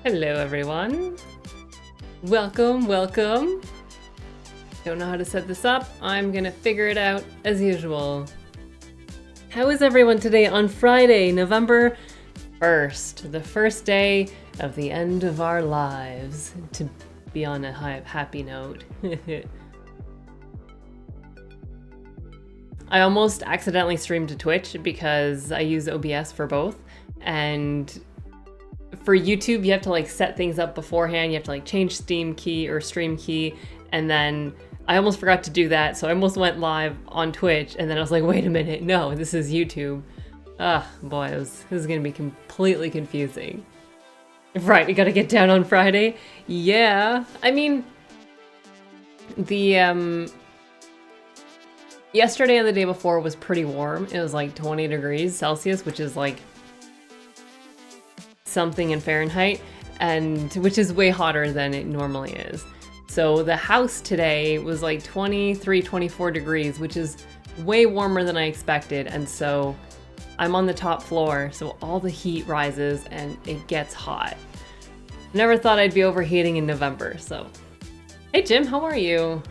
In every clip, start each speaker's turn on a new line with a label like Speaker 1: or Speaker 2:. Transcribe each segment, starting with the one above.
Speaker 1: Hello everyone. Welcome, welcome. Don't know how to set this up. I'm gonna figure it out as usual. How is everyone today on Friday, November 1st, the first day of the end of our lives, to be on a happy note. I almost accidentally streamed to Twitch because I use OBS for both, and for YouTube, you have to like set things up beforehand. You have to like change Steam key or stream key. And then I almost forgot to do that. So I almost went live on Twitch. And then I was like, wait a minute. No, this is YouTube. Ah, boy, this is going to be completely confusing. Right, we got to get down on Friday. Yeah. I mean, the, yesterday and the day before was pretty warm. It was like 20 degrees Celsius, which is like something in Fahrenheit, and which is way hotter than it normally is. So the house today was like 23, 24 degrees, which is way warmer than I expected. And so I'm on the top floor, so all the heat rises and it gets hot. Never thought I'd be overheating in November, so. Hey Jim, how are you?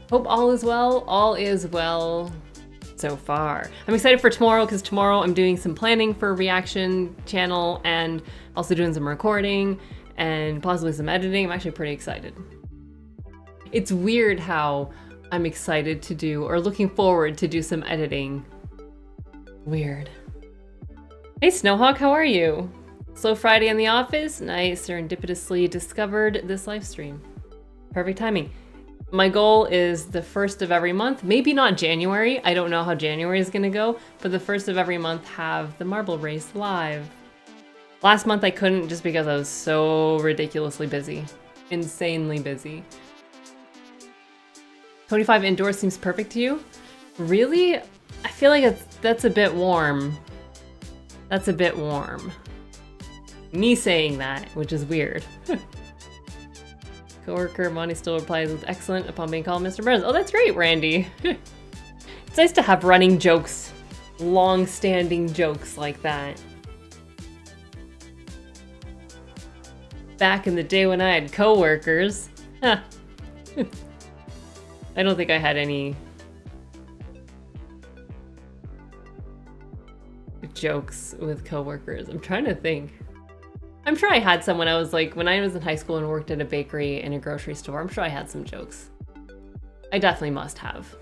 Speaker 1: Hope all is well. All is well so far. I'm excited for tomorrow because tomorrow I'm doing some planning for a reaction channel and also doing some recording and possibly some editing. I'm actually pretty excited. It's weird how I'm excited to do or looking forward to do some editing. Weird. Hey Snowhawk, how are you? Slow Friday in the office? Nice, serendipitously discovered this live stream. Perfect timing. My goal is the first of every month, maybe not January, I don't know how January is gonna go, but the first of every month have the marble race live. Last month I couldn't just because I was so ridiculously busy. Insanely busy. 25 indoors seems perfect to you? Really? I feel like that's a bit warm. That's a bit warm. Me saying that, which is weird. Coworker Monty still replies with excellent upon being called Mr. Burns. Oh, that's great, Randy. It's nice to have running jokes, long-standing jokes like that. Back in the day when I had coworkers. Huh. I don't think I had any jokes with coworkers. I'm trying to think. I'm sure I had some when I was like, when I was in high school and worked at a bakery and a grocery store. I'm sure I had some jokes. I definitely must have.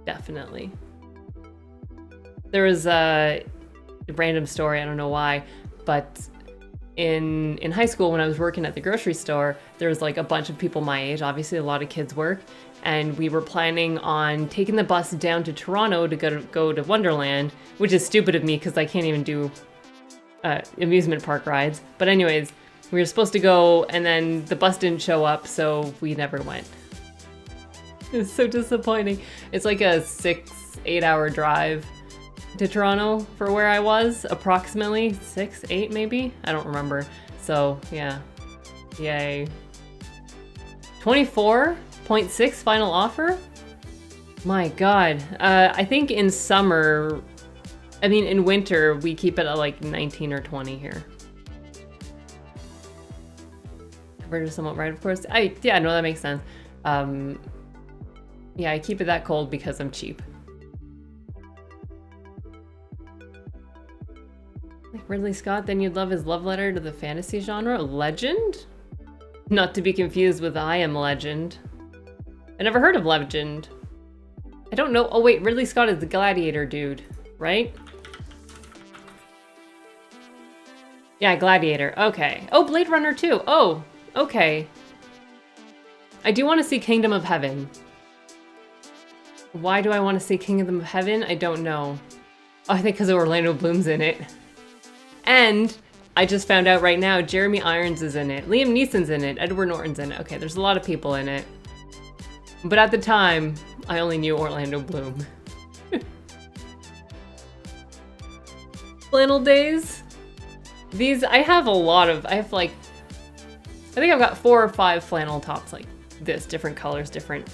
Speaker 1: Definitely. There was a random story, I don't know why, but in high school when I was working at the grocery store, there was like a bunch of people my age, obviously a lot of kids work, and we were planning on taking the bus down to Toronto to go to Wonderland, which is stupid of me because I can't even do amusement park rides. But anyways, we were supposed to go and then the bus didn't show up, so we never went. It's so disappointing. It's like a 6-8 hour drive to Toronto for where I was, approximately 6, 8 maybe? I don't remember. So yeah, yay. 24.6 final offer? My God, I think in summer, I mean, in winter, we keep it at like 19 or 20 here. Converted somewhat right, of course. Yeah, no, that makes sense. Yeah, I keep it that cold because I'm cheap. Like Ridley Scott, then you'd love his love letter to the fantasy genre? Legend? Not to be confused with I Am Legend. I never heard of Legend. I don't know. Oh wait, Ridley Scott is the Gladiator dude, right? Yeah, Gladiator. Okay. Oh, Blade Runner 2. Oh, okay. I do want to see Kingdom of Heaven. Why do I want to see Kingdom of Heaven? I don't know. Oh, I think because Orlando Bloom's in it. And I just found out right now, Jeremy Irons is in it. Liam Neeson's in it. Edward Norton's in it. Okay, there's a lot of people in it. But at the time, I only knew Orlando Bloom. Flannel days? These, I have like, I think I've got 4 or 5 flannel tops like this, different colors, different.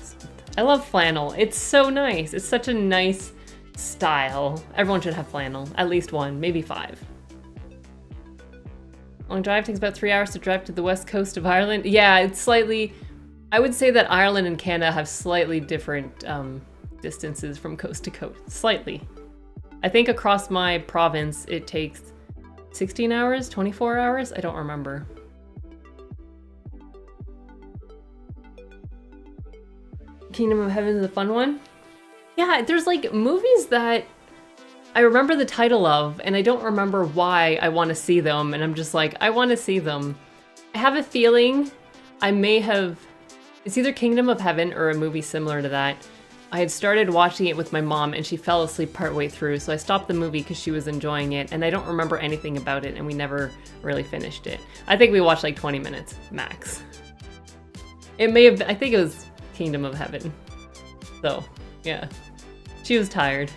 Speaker 1: I love flannel. It's so nice. It's such a nice style. Everyone should have flannel. At least one, maybe 5. Long drive, takes about 3 hours to drive to the west coast of Ireland. Yeah, it's slightly... I would say that Ireland and Canada have slightly different distances from coast to coast. Slightly. I think across my province it takes 16 hours, 24 hours? I don't remember. Kingdom of Heaven is a fun one. Yeah, there's like movies that I remember the title of, and I don't remember why I want to see them, and I'm just like, I want to see them. I have a feeling I may have... It's either Kingdom of Heaven or a movie similar to that. I had started watching it with my mom, and she fell asleep partway through, so I stopped the movie because she was enjoying it, and I don't remember anything about it, and we never really finished it. I think we watched like 20 minutes, max. It may have been, I think it was Kingdom of Heaven. So, yeah. She was tired.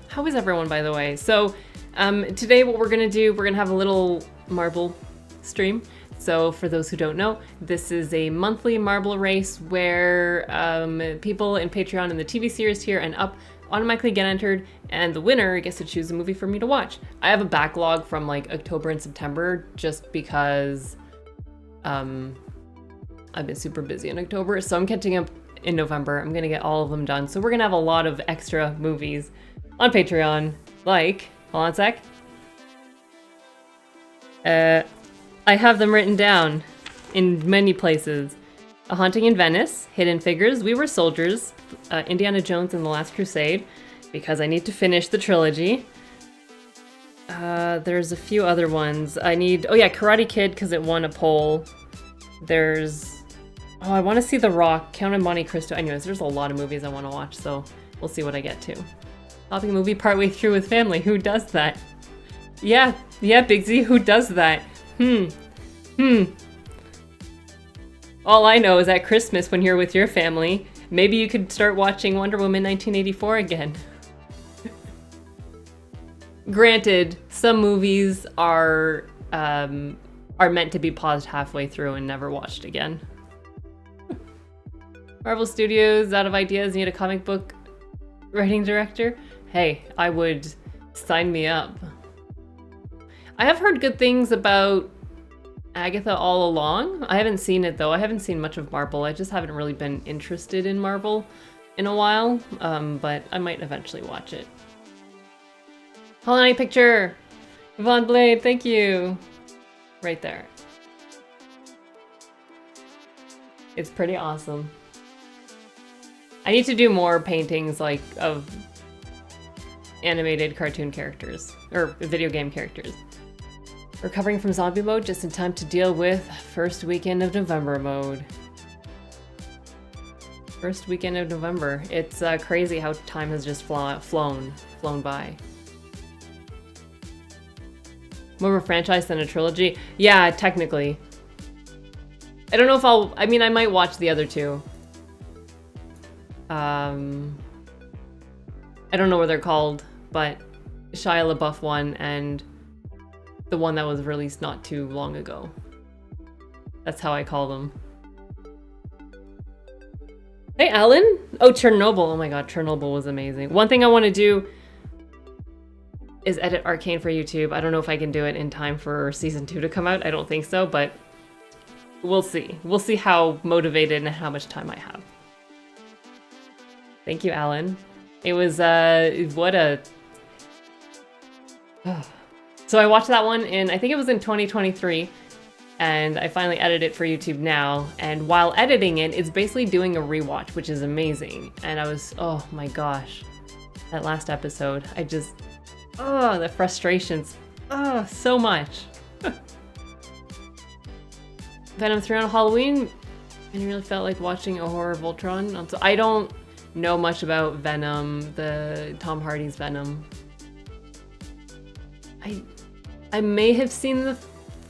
Speaker 1: How is everyone, by the way? So, today what we're gonna do, we're gonna have a little marble stream. So for those who don't know, this is a monthly marble race where people in Patreon and the TV series tier and up automatically get entered, and the winner gets to choose a movie for me to watch. I have a backlog from like October and September just because I've been super busy in October, so I'm catching up in November. I'm gonna get all of them done. So we're gonna have a lot of extra movies on Patreon, like, hold on a sec. I have them written down in many places. A Haunting in Venice, Hidden Figures, We Were Soldiers, Indiana Jones and the Last Crusade, because I need to finish the trilogy. There's a few other ones. I need, oh yeah, Karate Kid, because it won a poll. There's, oh, I want to see The Rock, Count of Monte Cristo. Anyways, there's a lot of movies I want to watch, so we'll see what I get to. Stopping a movie partway through with family, who does that? Yeah, Big Z, who does that? All I know is at Christmas when you're with your family, maybe you could start watching Wonder Woman 1984 again. Granted, some movies are meant to be paused halfway through and never watched again. Marvel Studios out of ideas, need a comic book writing director? Hey, I would sign me up. I have heard good things about Agatha all along. I haven't seen it though. I haven't seen much of Marvel. I just haven't really been interested in Marvel in a while, but I might eventually watch it. Hollow Knight picture! Yvonne Blade, thank you! Right there. It's pretty awesome. I need to do more paintings like of animated cartoon characters, or video game characters. Recovering from zombie mode just in time to deal with first weekend of November mode. First weekend of November. It's crazy how time has just flown by. More of a franchise than a trilogy? Yeah, technically. I don't know if I mean, I might watch the other two. I don't know what they're called, but Shia LaBeouf one and the one that was released not too long ago. That's how I call them. Hey, Alan! Oh, Chernobyl. Oh my god, Chernobyl was amazing. One thing I want to do is edit Arcane for YouTube. I don't know if I can do it in time for season 2 to come out. I don't think so, but we'll see. We'll see how motivated and how much time I have. Thank you, Alan. It was, what a... So I watched that one I think it was in 2023, and I finally edited it for YouTube now, and while editing it, it's basically doing a rewatch, which is amazing. And I was, oh my gosh, that last episode, I just, oh, the frustrations, oh, so much. Venom 3 on Halloween, and I really felt like watching a horror of Ultron. So I don't know much about Venom, the Tom Hardy's Venom. I may have seen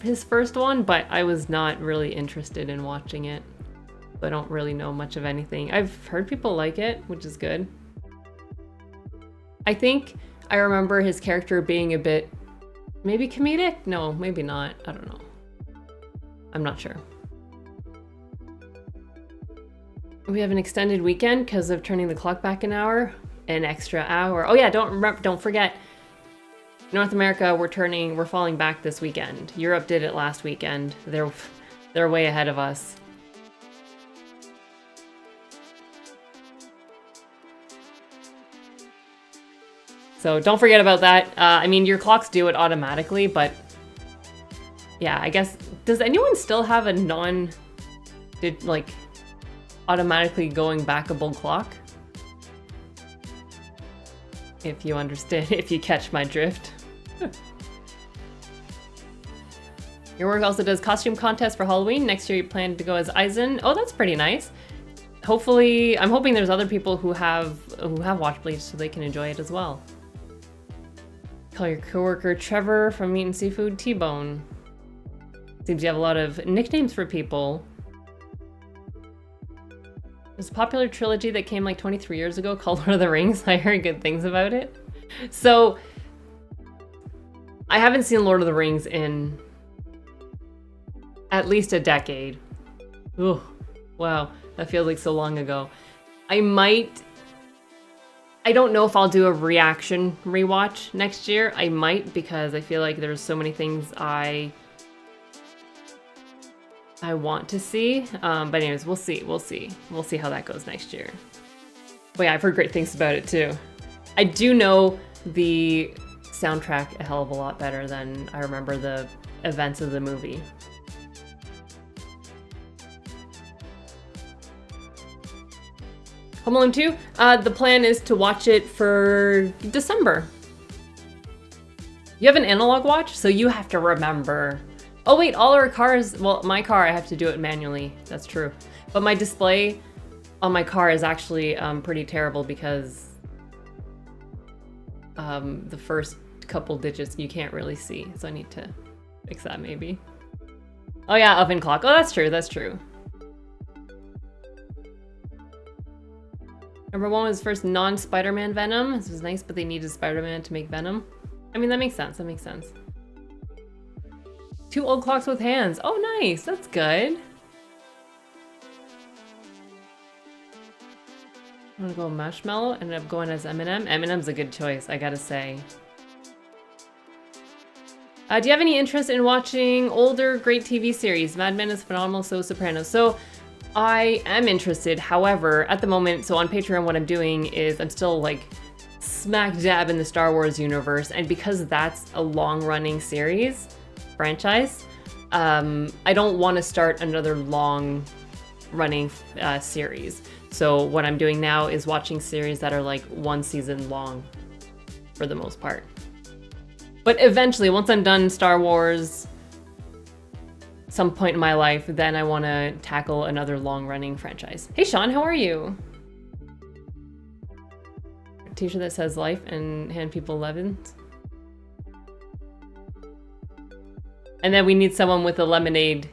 Speaker 1: his first one, but I was not really interested in watching it. So I don't really know much of anything. I've heard people like it, which is good. I think I remember his character being a bit, maybe comedic? No, maybe not. I don't know. I'm not sure. We have an extended weekend because of turning the clock back an hour. an extra hour. Oh yeah, don't forget, North America, we're falling back this weekend. Europe did it last weekend. They're way ahead of us. So don't forget about that. I mean, your clocks do it automatically, but yeah, I guess, does anyone still have a automatically going backable clock? If you understand, if you catch my drift. Your work also does costume contests for Halloween. Next year you plan to go as Aizen. Oh, that's pretty nice. Hopefully, I'm hoping there's other people who have watched Bleach so they can enjoy it as well. Call your coworker Trevor from Meat and Seafood T-Bone. Seems you have a lot of nicknames for people. There's a popular trilogy that came like 23 years ago called Lord of the Rings. I heard good things about it. So, I haven't seen Lord of the Rings in at least a decade. Ooh, wow, that feels like so long ago. I don't know if I'll do a reaction rewatch next year. I might, because I feel like there's so many things I want to see. But anyways, we'll see. We'll see how that goes next year. But yeah, I've heard great things about it too. I do know the soundtrack a hell of a lot better than I remember the events of the movie. Home Alone 2, the plan is to watch it for December. You have an analog watch, so you have to remember. Oh wait, all our cars, well, my car, I have to do it manually. That's true. But my display on my car is actually pretty terrible because the first couple digits you can't really see. So I need to fix that maybe. Oh yeah, oven clock. Oh, that's true, that's true. Number 1 was first non-Spider-Man Venom. This was nice, but they needed Spider-Man to make Venom. I mean, that makes sense, that makes sense. 2 old clocks with hands. Oh, nice, that's good. I'm gonna go Marshmallow, ended up going as Eminem. Eminem's a good choice, I gotta say. Do you have any interest in watching older great TV series? Mad Men is phenomenal, so Sopranos. So, I am interested, however, at the moment, so on Patreon what I'm doing is I'm still like smack dab in the Star Wars universe, and because that's a long-running franchise, I don't want to start another long-running series. So what I'm doing now is watching series that are like 1 season long, for the most part. But eventually, once I'm done Star Wars, some point in my life, then I want to tackle another long-running franchise. Hey Sean, how are you? A t-shirt that says life and hand people lemons. And then we need someone with a lemonade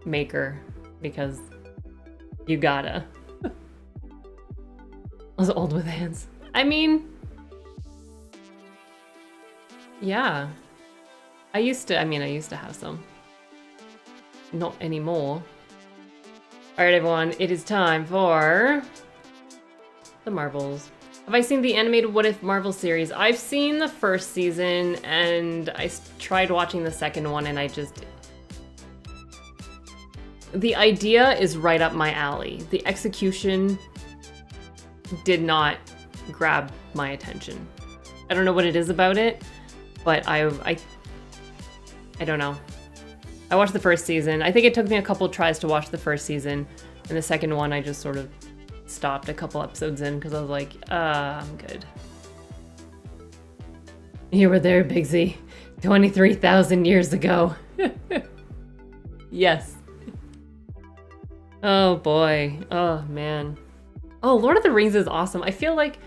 Speaker 1: maker because you gotta. I was old with hands. I mean, yeah. I used to have some. Not anymore. Alright everyone, it is time for the Marvels. Have I seen the animated What If Marvel series? I've seen the first season and I tried watching the second one and the idea is right up my alley. The execution did not grab my attention. I don't know what it is about it, but I don't know. I watched the first season. I think it took me a couple tries to watch the first season, and the second one I just sort of stopped a couple episodes in because I was like, I'm good. You were there, Big Z, 23,000 years ago. Yes. Oh boy. Oh man. Oh, Lord of the Rings is awesome. I feel like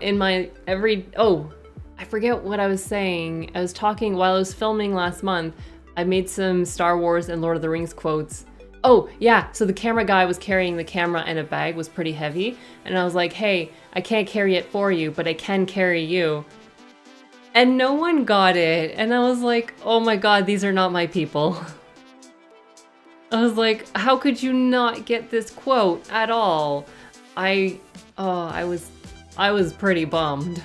Speaker 1: in my I forget what I was saying. I was talking while I was filming last month. I made some Star Wars and Lord of the Rings quotes. Oh, yeah, so the camera guy was carrying the camera and a bag was pretty heavy. And I was like, hey, I can't carry it for you, but I can carry you. And no one got it. And I was like, oh my god, these are not my people. I was like, how could you not get this quote at all? I was I was pretty bummed.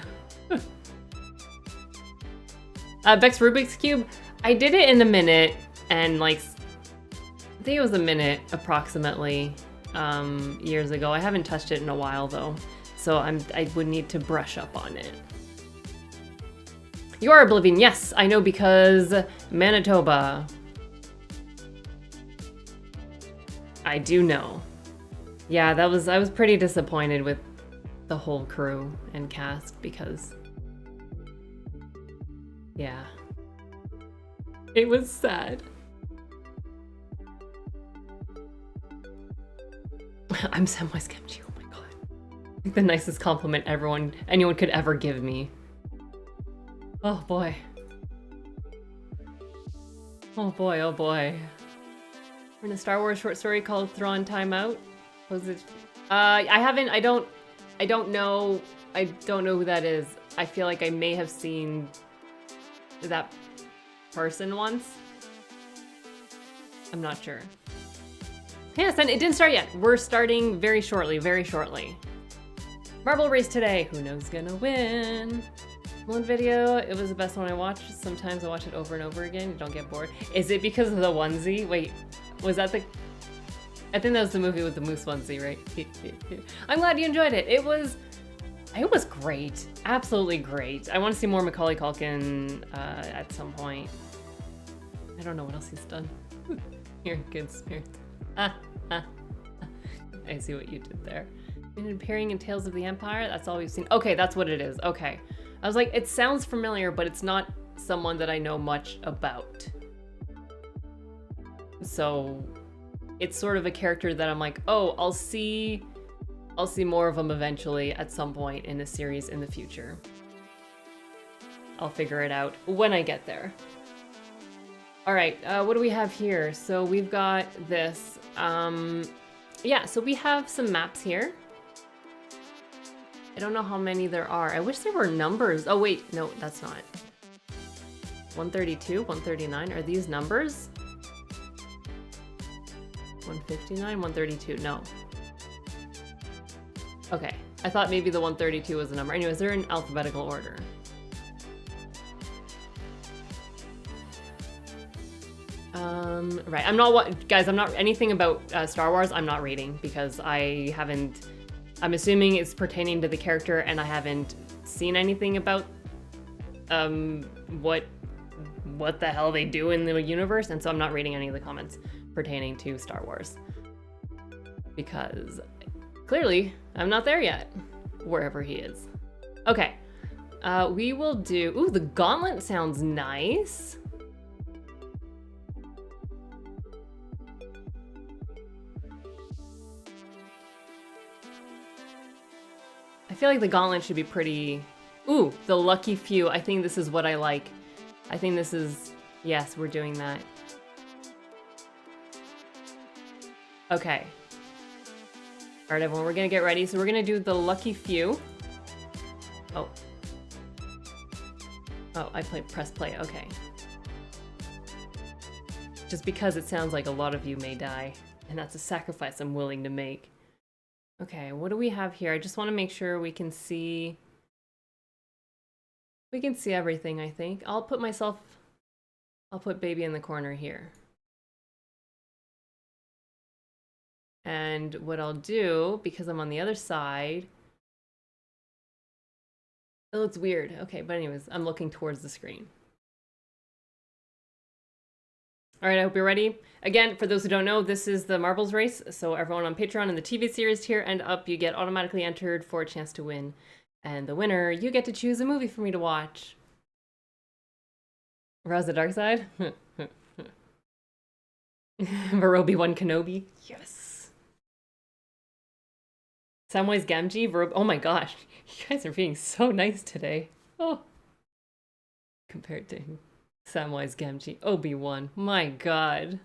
Speaker 1: Bex Rubik's Cube, I did it in a minute, and like, I think it was a minute approximately years ago. I haven't touched it in a while though, so I would need to brush up on it. You are Oblivion, yes, I know because Manitoba. I do know. Yeah, I was pretty disappointed with the whole crew and cast because, yeah, it was sad. I'm Samwise Gamgee, oh my god. Like the nicest compliment anyone could ever give me. Oh boy. Oh boy, oh boy. We're in a Star Wars short story called Thrawn Timeout. Was it? I don't know who that is. I feel like I may have seen that person once. I'm not sure. Yes, and it didn't start yet. We're starting very shortly, very shortly. Marble race today. Who knows gonna win? One video, it was the best one I watched. Sometimes I watch it over and over again. You don't get bored. Is it because of the onesie? Wait, was that the... I think that was the movie with the moose onesie, right? I'm glad you enjoyed it. It was great. Absolutely great. I want to see more Macaulay Culkin at some point. I don't know what else he's done. You're in good spirits. I see what you did there. And appearing in Tales of the Empire, that's all we've seen. Okay, that's what it is. Okay. I was like, it sounds familiar, but it's not someone that I know much about. So it's sort of a character that I'm like, oh, I'll see more of them eventually at some point in the series in the future. I'll figure it out when I get there. All right, what do we have here? So we've got this. Yeah, so we have some maps here. I don't know how many there are. I wish there were numbers. Oh wait, no, that's not. 132, 139, are these numbers? 159, 132, no. Okay, I thought maybe the 132 was a number. Anyways, they're in alphabetical order. Right, guys, I'm not, anything about Star Wars, I'm not reading because I'm assuming it's pertaining to the character and I haven't seen anything about what the hell they do in the universe, and so I'm not reading any of the comments pertaining to Star Wars. Because clearly, I'm not there yet, wherever he is. Okay, we will do, ooh, the gauntlet sounds nice. I feel like the gauntlet should be pretty... Ooh, the lucky few. I think this is what I like. I think this is... Yes, we're doing that. Okay. All right, everyone, we're gonna get ready. So we're gonna do the lucky few. Oh. Oh, press play, okay. Just because it sounds like a lot of you may die, and that's a sacrifice I'm willing to make. Okay, what do we have here? I just want to make sure we can see everything, I think. I'll put baby in the corner here. And what I'll do, because I'm on the other side, it looks weird. Okay, but anyways, I'm looking towards the screen. All right, I hope you're ready. Again, for those who don't know, this is the Marbles race. So everyone on Patreon and the TV series tier and up, you get automatically entered for a chance to win. And the winner, you get to choose a movie for me to watch. Rouse the dark side? Verowak Kenobi? Yes. Samwise Gamgee? Oh my gosh. You guys are being so nice today. Oh. Compared to him. Samwise Gamgee, Obi-Wan, my god.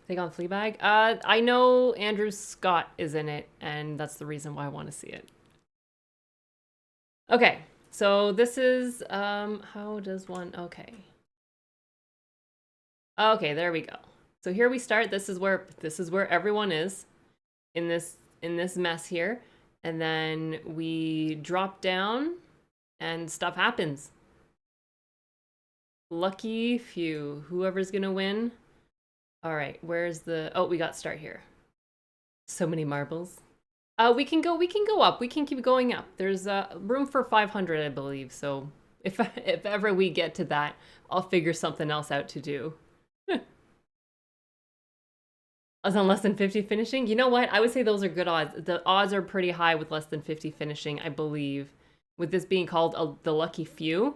Speaker 1: Take on Fleabag? I know Andrew Scott is in it, and that's the reason why I want to see it. Okay, so this is, how does one, okay. Okay, there we go. So here we start, this is where everyone is in this mess here. and then we drop down and stuff happens. Lucky few. Whoever's gonna win. All right, where's the... Oh, we got start here. So many marbles. We can go up. We can keep going up. There's room for 500, I believe. So if ever we get to that, I'll figure something else out to do. Odds on less than 50 finishing? You know what? I would say those are good odds. The odds are pretty high with less than 50 finishing, I believe. With this being called the lucky few.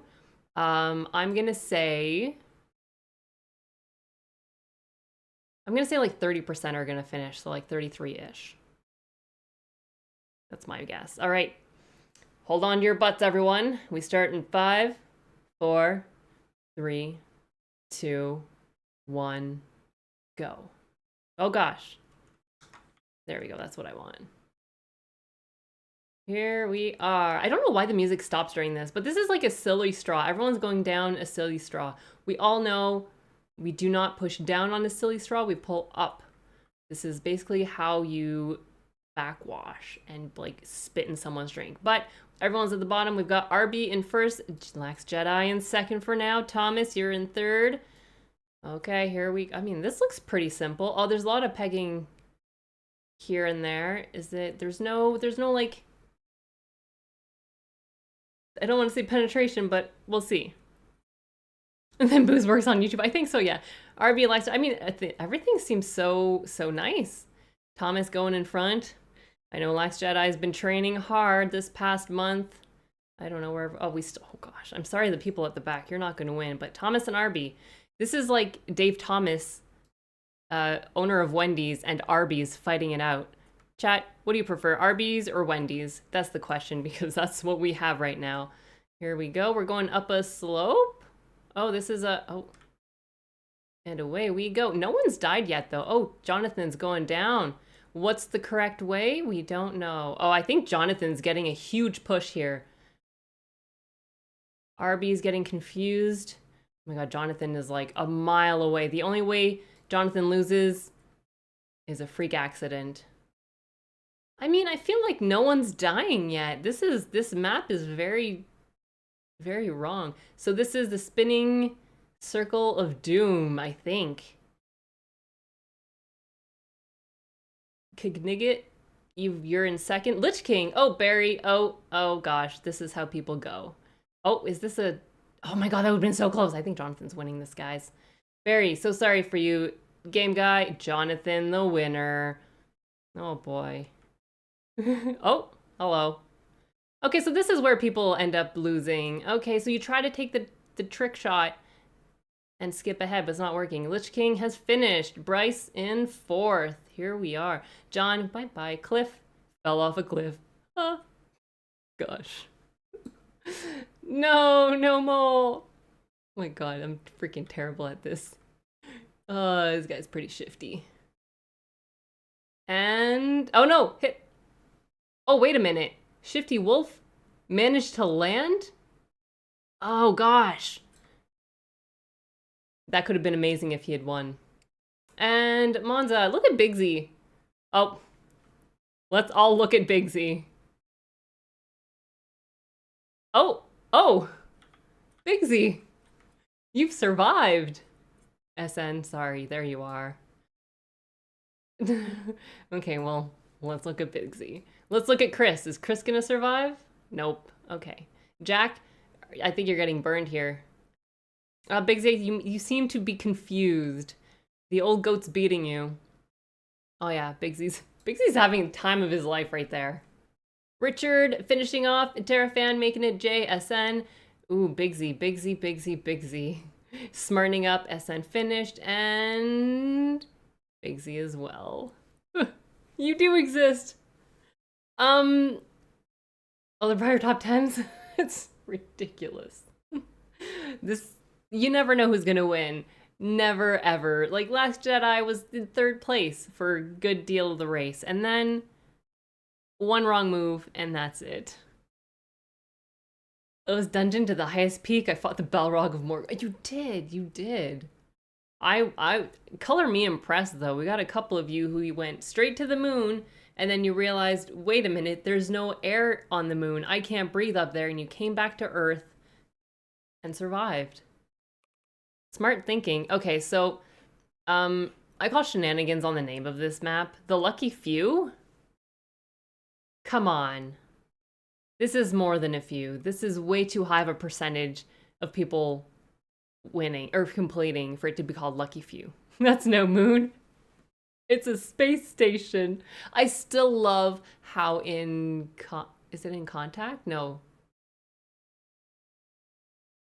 Speaker 1: I'm gonna say like 30% are gonna finish, so like 33-ish. That's my guess. All right. Hold on to your butts, everyone. We start in 5, 4, 3, 2, 1, go. Oh gosh. There we go. That's what I want. Here we are. I don't know why the music stops during this, but this is like a silly straw. Everyone's going down a silly straw. We all know we do not push down on a silly straw. We pull up. This is basically how you backwash and like spit in someone's drink. But everyone's at the bottom. We've got RB in first, Lax Jedi in second for now. Thomas, you're in third. Okay, here we... I mean, this looks pretty simple. Oh, there's a lot of pegging here and there. Is it... There's no like... I don't want to say penetration, but we'll see. And then Booze works on YouTube. I think so, yeah. RB likes... I mean, everything seems so nice. Thomas going in front. I know Lax Jedi has been training hard this past month. I don't know where... Oh, we still... Oh, gosh. I'm sorry the people at the back. You're not going to win. But Thomas and RB... This is like Dave Thomas, owner of Wendy's, and Arby's fighting it out. Chat, what do you prefer, Arby's or Wendy's? That's the question, because that's what we have right now. Here we go. We're going up a slope. Oh, this is a... Oh. And away we go. No one's died yet, though. Oh, Jonathan's going down. What's the correct way? We don't know. Oh, I think Jonathan's getting a huge push here. Arby's getting confused. Oh my god, Jonathan is like a mile away. The only way Jonathan loses is a freak accident. I mean, I feel like no one's dying yet. This map is very, very wrong. So this is the spinning circle of doom, I think. Kigniget, you're in second. Lich King. Oh, Barry. Oh gosh, this is how people go. Oh, is this a... Oh my god, that would have been so close. I think Jonathan's winning this, guys. Barry, so sorry for you. Game guy, Jonathan, the winner. Oh boy. Oh, hello. Okay, so this is where people end up losing. Okay, so you try to take the trick shot and skip ahead, but it's not working. Lich King has finished. Bryce in fourth. Here we are. John, bye-bye. Cliff fell off a cliff. Oh, gosh. No mole. Oh my god, I'm freaking terrible at this. This guy's pretty shifty. And... Oh no, hit. Oh, wait a minute. Shifty Wolf managed to land? Oh gosh. That could have been amazing if he had won. And Monza, look at Big Z. Oh. Let's all look at Big Z. Oh, Big Z, you've survived. SN, sorry, there you are. Okay, well, let's look at Big Z. Let's look at Chris. Is Chris gonna survive? Nope. Okay. Jack, I think you're getting burned here. Big Z, you seem to be confused. The old goat's beating you. Oh yeah, Big Z's having the time of his life right there. Richard finishing off, Terrafan making it JSN. Ooh, Big Z. Smartening up, SN finished, and Big Z as well. You do exist. Other prior top 10s? It's ridiculous. You never know who's gonna win. Never ever. Like, Last Jedi was in third place for a good deal of the race, and then one wrong move, and that's it. It was dungeon to the highest peak. I fought the Balrog of Morg. You did. I color me impressed, though. We got a couple of you who went straight to the moon and then you realized, wait a minute, there's no air on the moon. I can't breathe up there, and you came back to Earth and survived. Smart thinking. Okay, so I call shenanigans on the name of this map. The Lucky Few? Come on. This is more than a few. This is way too high of a percentage of people winning or completing for it to be called Lucky Few. That's no moon. It's a space station. I still love how is it in Contact? No.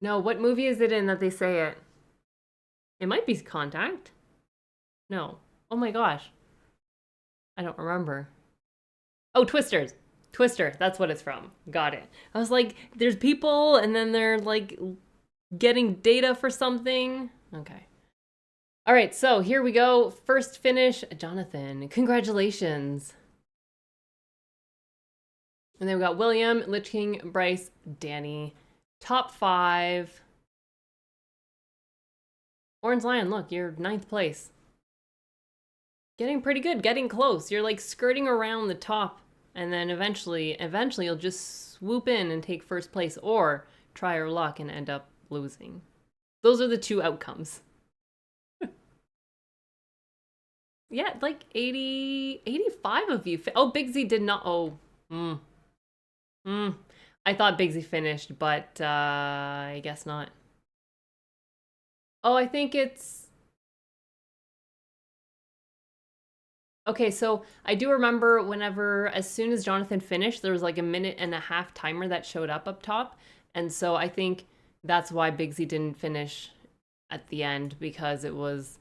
Speaker 1: No, what movie is it in that they say it? It might be Contact. No. Oh my gosh. I don't remember. Oh, Twisters. Twister, that's what it's from. Got it. I was like, there's people and then they're like getting data for something. Okay. All right, so here we go. First finish, Jonathan. Congratulations. And then we got William, Lich King, Bryce, Danny. Top 5. Orange Lion, look, you're 9th place. Getting pretty good, getting close. You're like skirting around the top. And then eventually you'll just swoop in and take first place or try your luck and end up losing. Those are the 2 outcomes. Yeah, like 85 of you. Oh, Big Z did not. Oh, I thought Big Z finished, but I guess not. Oh, I think it's... Okay, so I do remember whenever, as soon as Jonathan finished, there was like a 1.5-minute timer that showed up top. And so I think that's why Big Z didn't finish at the end, because it was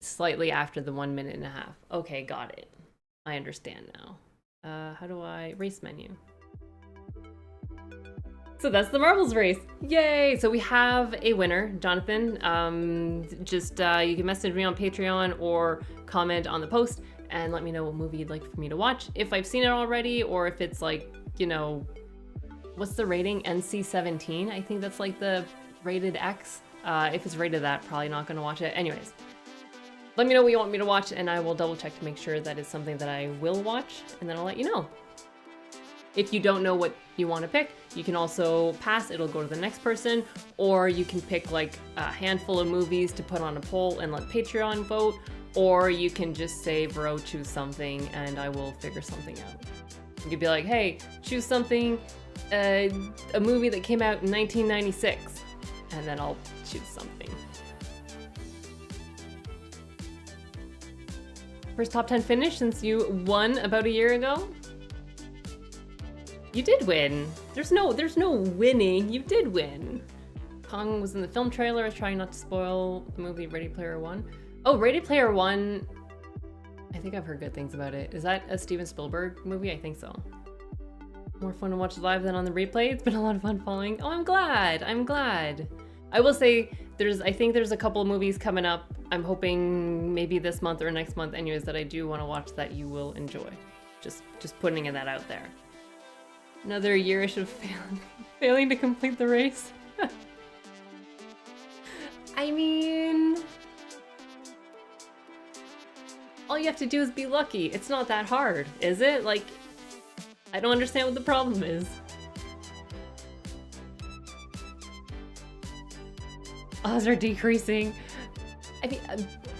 Speaker 1: slightly after the 1.5 minutes. Okay, got it. I understand now. How do I race menu? So that's the marbles race. Yay! So we have a winner, Jonathan. You can message me on Patreon or comment on the post and let me know what movie you'd like for me to watch. If I've seen it already, or if it's like, you know, what's the rating? NC-17? I think that's like the rated X. If it's rated that, probably not gonna watch it. Anyways, let me know what you want me to watch and I will double check to make sure that it's something that I will watch, and then I'll let you know. If you don't know what you want to pick, you can also pass, it'll go to the next person, or you can pick like a handful of movies to put on a poll and let Patreon vote, or you can just say, Vero, choose something, and I will figure something out. You could be like, hey, choose something, a movie that came out in 1996, and then I'll choose something. First top 10 finish since you won about a year ago? You did win. There's no winning. You did win. Kong was in the film trailer. I was trying not to spoil the movie Ready Player One. Oh, Ready Player One. I think I've heard good things about it. Is that a Steven Spielberg movie? I think so. More fun to watch live than on the replay. It's been a lot of fun following. Oh, I'm glad. I'm glad. I will say I think there's a couple of movies coming up. I'm hoping maybe this month or next month anyways that I do want to watch that you will enjoy. Just putting that out there. Another yearish of failing to complete the race. I mean, all you have to do is be lucky. It's not that hard, is it? Like, I don't understand what the problem is. Odds are decreasing. I mean,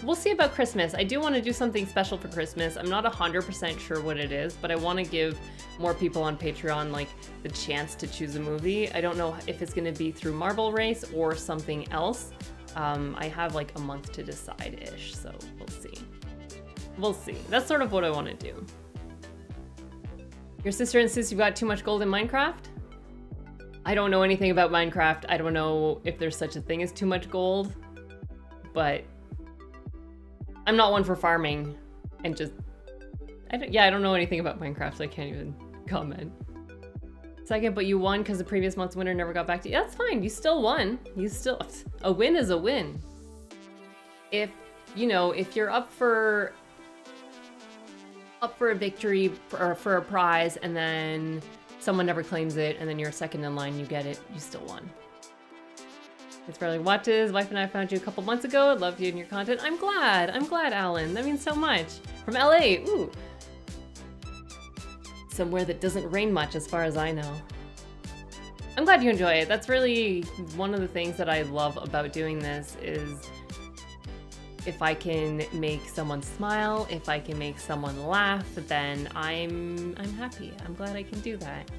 Speaker 1: we'll see about Christmas. I do want to do something special for Christmas. I'm not 100% sure what it is, but I want to give more people on Patreon like the chance to choose a movie. I don't know if it's going to be through Marble Race or something else. I have like a month to decide-ish, so we'll see. We'll see. That's sort of what I want to do. Your sister insists you've got too much gold in Minecraft? I don't know anything about Minecraft. I don't know if there's such a thing as too much gold, but I'm not one for farming and just, I don't know anything about Minecraft, so I can't even comment. Second, but you won because the previous month's winner never got back to you. That's fine, you still won. A win is a win. If, you know, if you're up for a victory or for a prize and then someone never claims it and then you're second in line, you get it, you still won. It's fairly watches. Wife and I found you a couple months ago. Love you and your content. I'm glad, Alan. That means so much. From LA. Ooh. somewhere that doesn't rain much as far as I know. I'm glad you enjoy it. That's really one of the things that I love about doing this is if I can make someone smile, if I can make someone laugh, then I'm happy. I'm glad I can do that.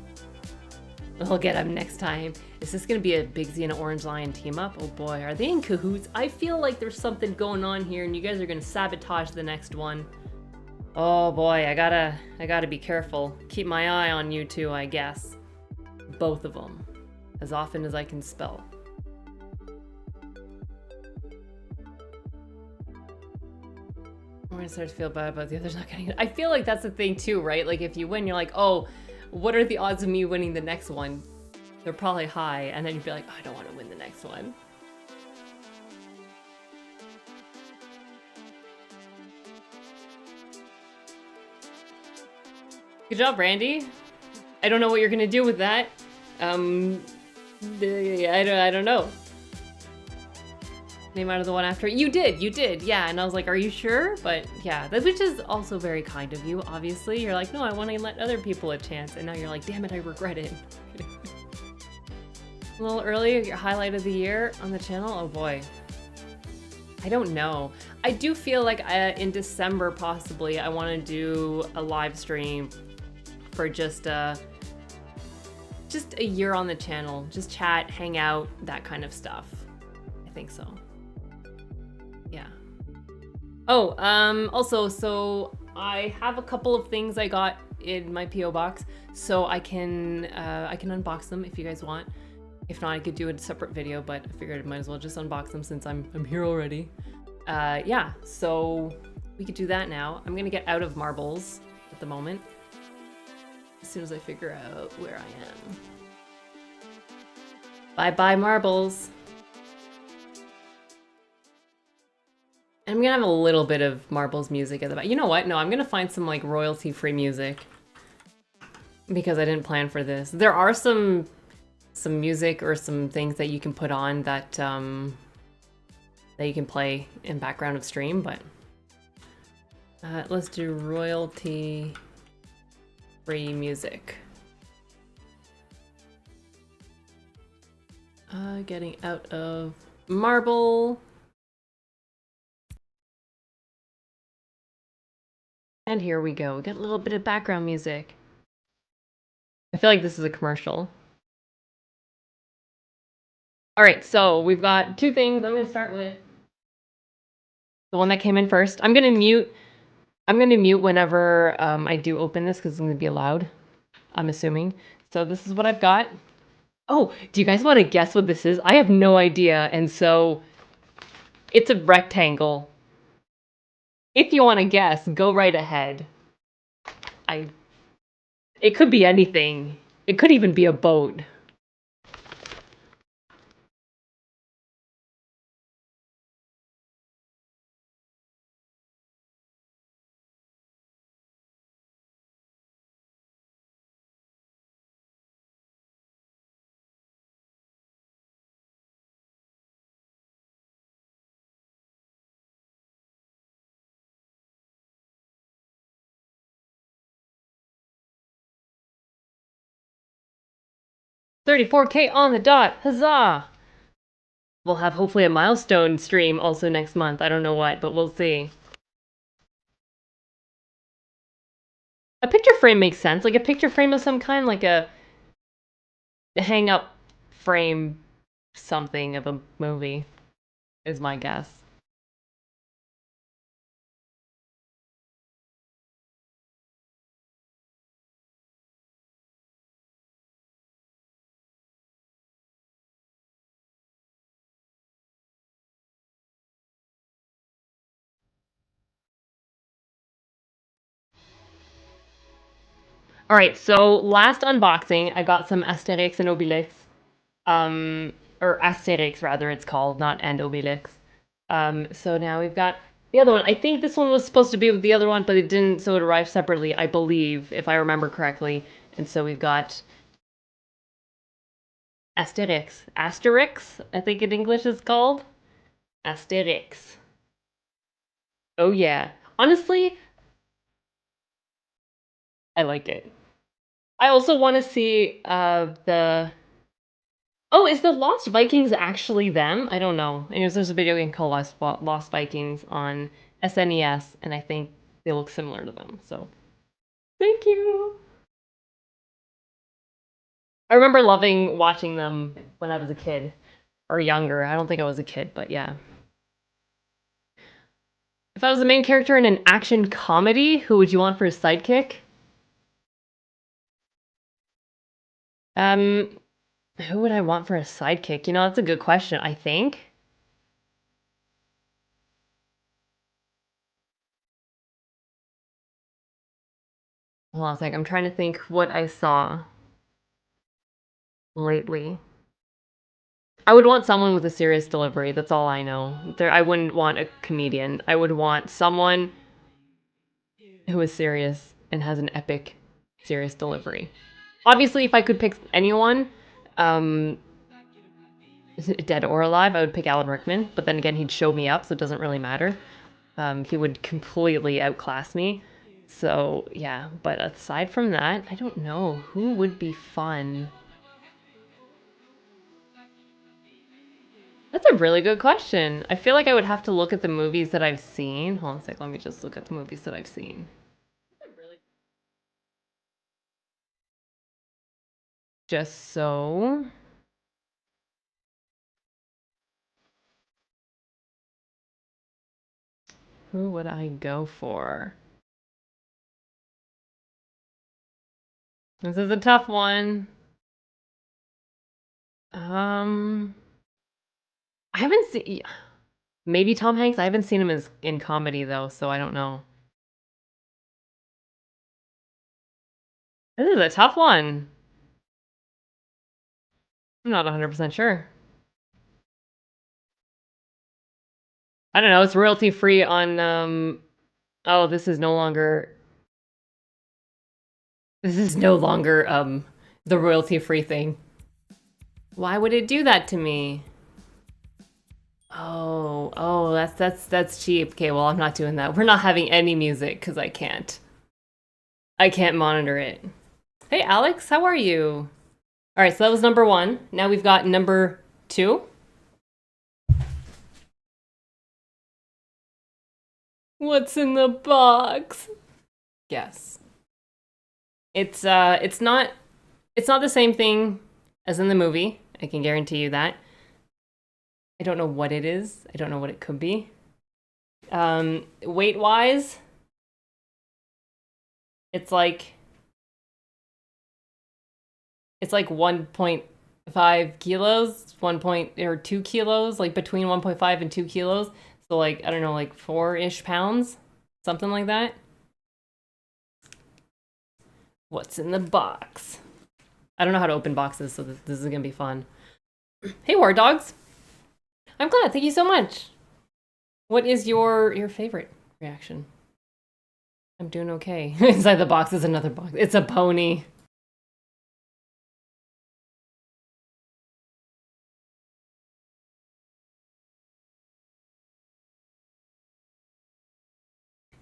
Speaker 1: We'll get them next time. Is this gonna be a Big Z and Orange Lion team up? Oh boy, are they in cahoots? I feel like there's something going on here and you guys are gonna sabotage the next one. Oh boy, I gotta be careful. Keep my eye on you two, I guess. Both of them. As often as I can spell. I'm gonna start to feel bad about the others not getting it. I feel like that's the thing too, right? Like if you win, you're like, oh, what are the odds of me winning the next one? They're probably high, and then you'd be like, oh, I don't want to win the next one. Good job, Randy. I don't know what you're gonna do with that. I don't know. Name out of the one after. You did, yeah. And I was like, are you sure? But yeah, which is also very kind of you, obviously. You're like, no, I want to let other people a chance. And now you're like, damn it, I regret it. A little early, your highlight of the year on the channel? Oh boy. I don't know. I do feel like in December, possibly, I want to do a live stream for just a year on the channel. Just chat, hang out, that kind of stuff. I think so. Yeah. Oh, also, so I have a couple of things I got in my PO box, so I can unbox them if you guys want. If not, I could do a separate video, but I figured I might as well just unbox them since I'm here already. Yeah, so we could do that now. I'm gonna get out of marbles at the moment, as soon as I figure out where I am. Bye-bye marbles. I'm gonna have a little bit of marbles music at the back. You know what? No, I'm gonna find some like royalty-free music because I didn't plan for this. There are some music or some things that you can put on that that you can play in background of stream, but let's do royalty-free music. Getting out of marble. And here we go. We got a little bit of background music. I feel like this is a commercial. All right, so we've got two things. I'm gonna start with the one that came in first. I'm gonna mute whenever I do open this because it's gonna be loud, I'm assuming. So this is what I've got. Oh, do you guys want to guess what this is? I have no idea, and so it's a rectangle. If you want to guess, go right ahead. It could be anything. It could even be a boat. $34K on the dot. Huzzah! We'll have hopefully a milestone stream also next month. I don't know what, but we'll see. A picture frame makes sense. Like a picture frame of some kind, like a hang up frame something of a movie is my guess. All right, so last unboxing, I got some Asterix and Obelix. Or Asterix rather, it's called, not and Obelix. So now we've got the other one. I think this one was supposed to be with the other one, but it didn't, so it arrived separately, I believe, if I remember correctly. And so we've got Asterix. Asterix, I think in English is called. Asterix. Oh yeah. Honestly, I like it. I also want to see the. Oh, is the Lost Vikings actually them? I don't know. There's a video game called Lost Vikings on SNES, and I think they look similar to them. So thank you. I remember loving watching them when I was a kid or younger. I don't think I was a kid, but yeah. If I was the main character in an action comedy, who would you want for a sidekick? Um, who would I want for a sidekick? That's a good question. I think. Hold on a sec. I'm trying to think what I saw lately. I would want someone with a serious delivery. That's all I know. I wouldn't want a comedian. I would want someone who is serious and has an epic, serious delivery. Obviously, if I could pick anyone, um, dead or alive, I would pick Alan Rickman. But then again, he'd show me up, so it doesn't really matter. He would completely outclass me. So yeah, but aside from that, I don't know who would be fun. That's a really good question. I feel like I would have to look at the movies that I've seen. Hold on a sec, let me just look at the movies that I've seen. Just so. Who would I go for? This is a tough one. Um, I haven't seen. Maybe Tom Hanks. I haven't seen him as in comedy though, so I don't know. This is a tough one. I'm not 100% sure. I don't know. It's royalty free on. Oh, this is no longer. This is no longer the royalty free thing. Why would it do that to me? Oh, that's cheap. Okay, well, I'm not doing that. We're not having any music because I can't. I can't monitor it. Hey, Alex, how are you? All right, so that was number one. Now we've got number two. What's in the box? Yes. It's not the same thing as in the movie. I can guarantee you that. I don't know what it is. I don't know what it could be. Weight wise, it's like it's like 1.5 kilos, 1 point or 2 kilos, like between 1.5 and 2 kilos. So like I don't know, like 4-ish pounds, something like that. What's in the box? I don't know how to open boxes, so this is gonna be fun. Hey, War Dogs. I'm glad. Thank you so much. What is your favorite reaction? I'm doing okay. Inside the box is another box. It's a pony.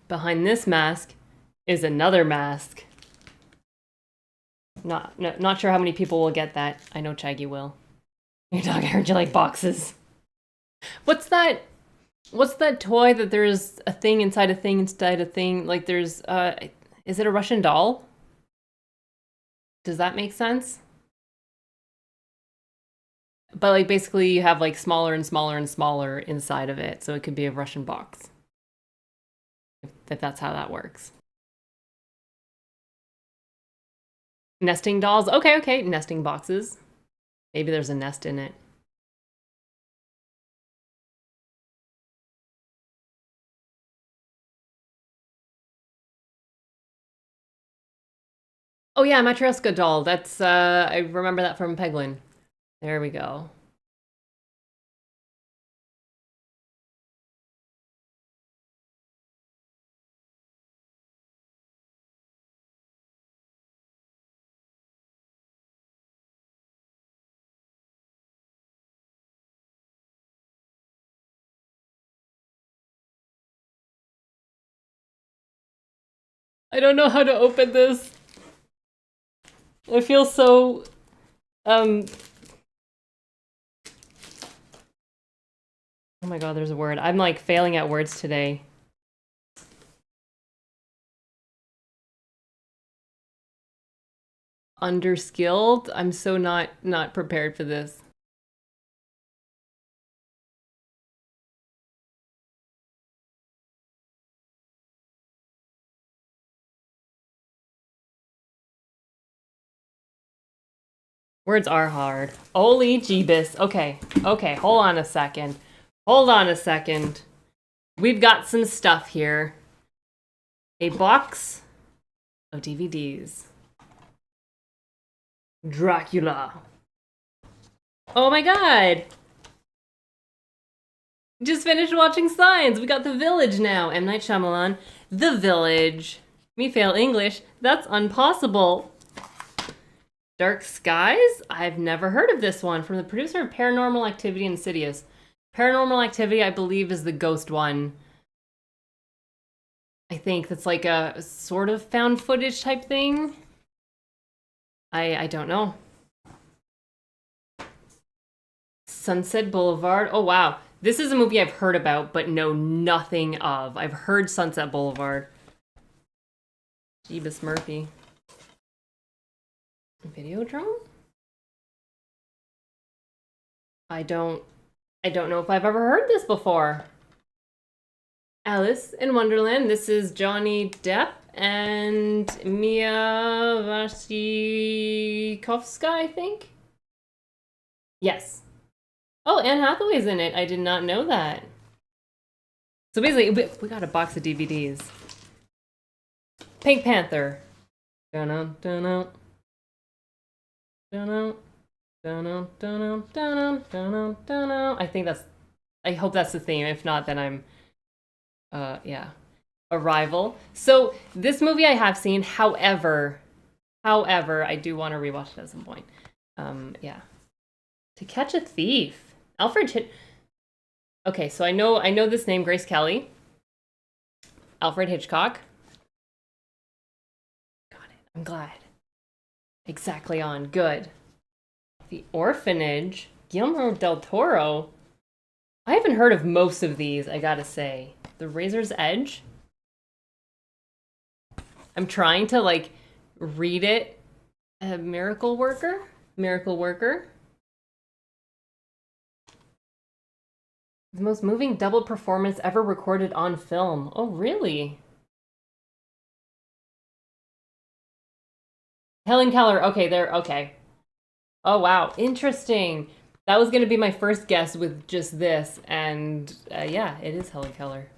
Speaker 1: Behind this mask is another mask. Not sure how many people will get that. I know Chaggy will. Your dog, I heard you like boxes. What's that? What's that toy that there's a thing inside a thing inside a thing? Like there's is it a Russian doll? Does that make sense? But like basically you have like smaller and smaller and smaller inside of it, so it could be a Russian box. If that's how that works. Nesting dolls. Okay, okay. Nesting boxes. Maybe there's a nest in it. Oh yeah, Matryoshka doll. That's I remember that from Peglin. There we go. I don't know how to open this. I feel so, oh my god, there's a word. I'm like failing at words today. Underskilled. I'm so not prepared for this. Words are hard. Holy jeebus. Okay, hold on a second. Hold on a second. We've got some stuff here. A box of DVDs. Dracula. Oh my god! Just finished watching Signs. We got The Village now. M. Night Shyamalan. The Village. Me fail English. That's impossible. Dark Skies? I've never heard of this one. From the producer of Paranormal Activity and Insidious. Paranormal Activity, I believe, is the ghost one. I think that's like a sort of found footage type thing. I don't know. Sunset Boulevard. Oh, wow. This is a movie I've heard about, but know nothing of. I've heard Sunset Boulevard. Jeebus Murphy. Videodrome? I don't know if I've ever heard this before. Alice in Wonderland. This is Johnny Depp and Mia Wasikowska, I think. Yes. Oh, Anne Hathaway's in it. I did not know that. So basically, we got a box of DVDs. Pink Panther. Dun-dun, dun-dun. Dun-dun, dun-dun, dun-dun, dun-dun, dun-dun, dun-dun. I hope that's the theme. If not, then I'm, yeah. Arrival. So this movie I have seen, however, I do want to rewatch it at some point. Yeah. To Catch a Thief. Alfred Hitchcock. Okay, so I know this name, Grace Kelly. Alfred Hitchcock. Got it. I'm glad. Exactly on. Good. The Orphanage. Guillermo del Toro. I haven't heard of most of these, I gotta say. The Razor's Edge. I'm trying to, like, read it. Miracle Worker. The most moving double performance ever recorded on film. Oh, really? Helen Keller. Okay, okay. Oh, wow. Interesting. That was going to be my first guess with just this. And yeah, it is Helen Keller.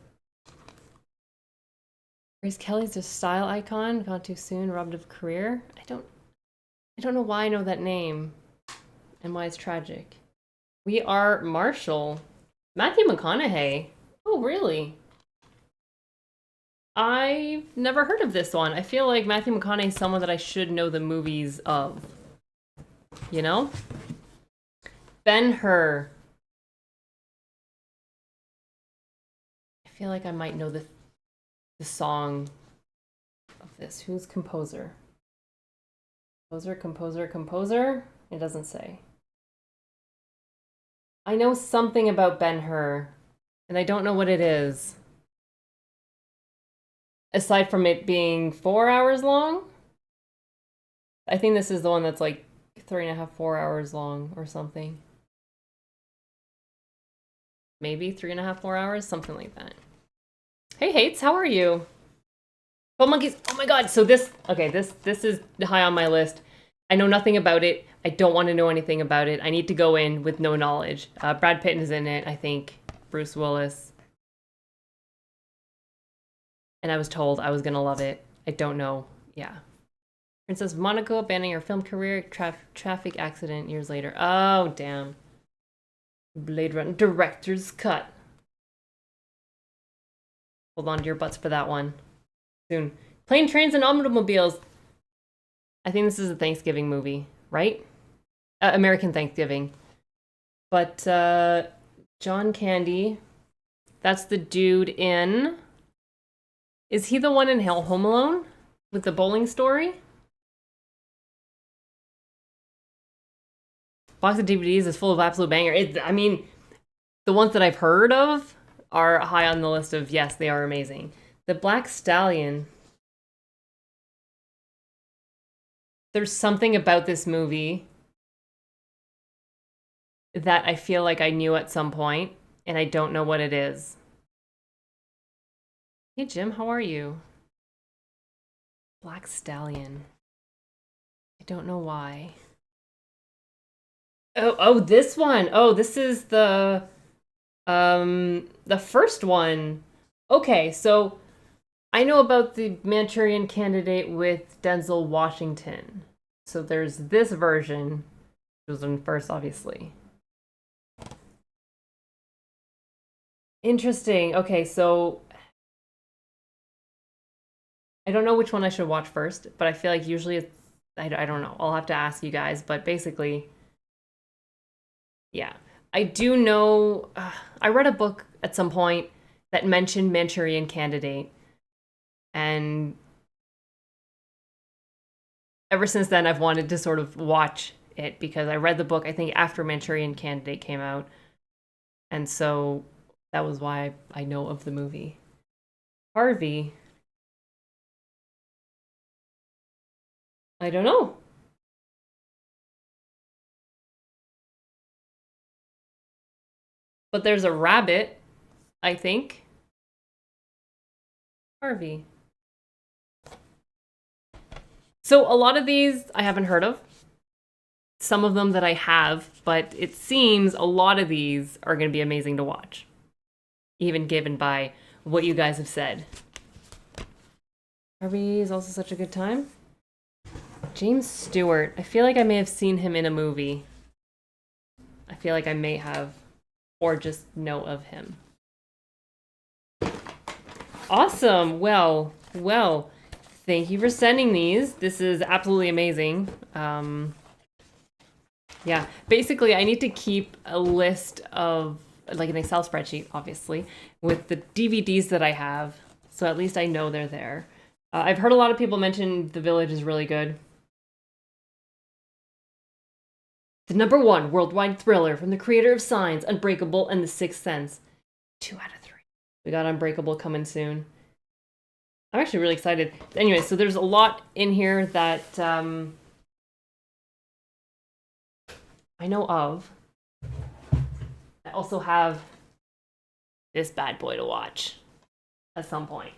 Speaker 1: Grace Kelly's a style icon. Gone too soon. Robbed of career. I don't know why I know that name. And why it's tragic. We Are Marshall. Matthew McConaughey. Oh, really? I've never heard of this one. I feel like Matthew McConaughey is someone that I should know the movies of. You know? Ben-Hur. I feel like I might know the song of this. Who's composer? Composer? It doesn't say. I know something about Ben-Hur, and I don't know what it is. Aside from it being 4 hours long? I think this is the one that's like 3.5, 4 hours long or something. Maybe 3.5, 4 hours, something like that. Hey, Hates, how are you? 12 Monkeys, oh my god, so this is high on my list. I know nothing about it. I don't want to know anything about it. I need to go in with no knowledge. Brad Pitt is in it, I think. Bruce Willis. And I was told I was gonna love it. I don't know. Yeah. Princess Monaco abandoning her film career, traffic accident years later. Oh, damn. Blade Runner director's cut. Hold on to your butts for that one. Soon. Plane, Trains, and Automobiles. I think this is a Thanksgiving movie, right? American Thanksgiving. But John Candy, that's the dude in... Is he the one in Home Alone with the bowling story? box of DVDs is full of absolute banger. I mean, the ones that I've heard of are high on the list of yes, they are amazing. The Black Stallion. There's something about this movie that I feel like I knew at some point, and I don't know what it is. Hey, Jim, how are you? Black Stallion. I don't know why. Oh, this one. Oh, this is the first one. Okay, so I know about the Manchurian Candidate with Denzel Washington. So there's this version. It was in first, obviously. Interesting. Okay, so I don't know which one I should watch first, but I feel like usually it's, I don't know. I'll have to ask you guys, but basically, yeah. I do know, I read a book at some point that mentioned Manchurian Candidate, and ever since then I've wanted to sort of watch it because I read the book, I think, after Manchurian Candidate came out, and so that was why I know of the movie. Harvey. I don't know. But there's a rabbit, I think. Harvey. So a lot of these I haven't heard of. Some of them that I have, but it seems a lot of these are going to be amazing to watch. Even given by what you guys have said. Harvey is also such a good time. James Stewart. I feel like I may have seen him in a movie. I feel like I may have, or just know of him. Awesome. Well, thank you for sending these. This is absolutely amazing. Yeah, basically I need to keep a list of, like, an Excel spreadsheet, obviously, with the DVDs that I have, so at least I know they're there. I've heard a lot of people mention The Village is really good. The #1 worldwide thriller from the creator of Signs, Unbreakable, and The Sixth Sense. 2 out of 3. We got Unbreakable coming soon. I'm actually really excited. Anyway, so there's a lot in here that I know of. I also have this bad boy to watch at some point.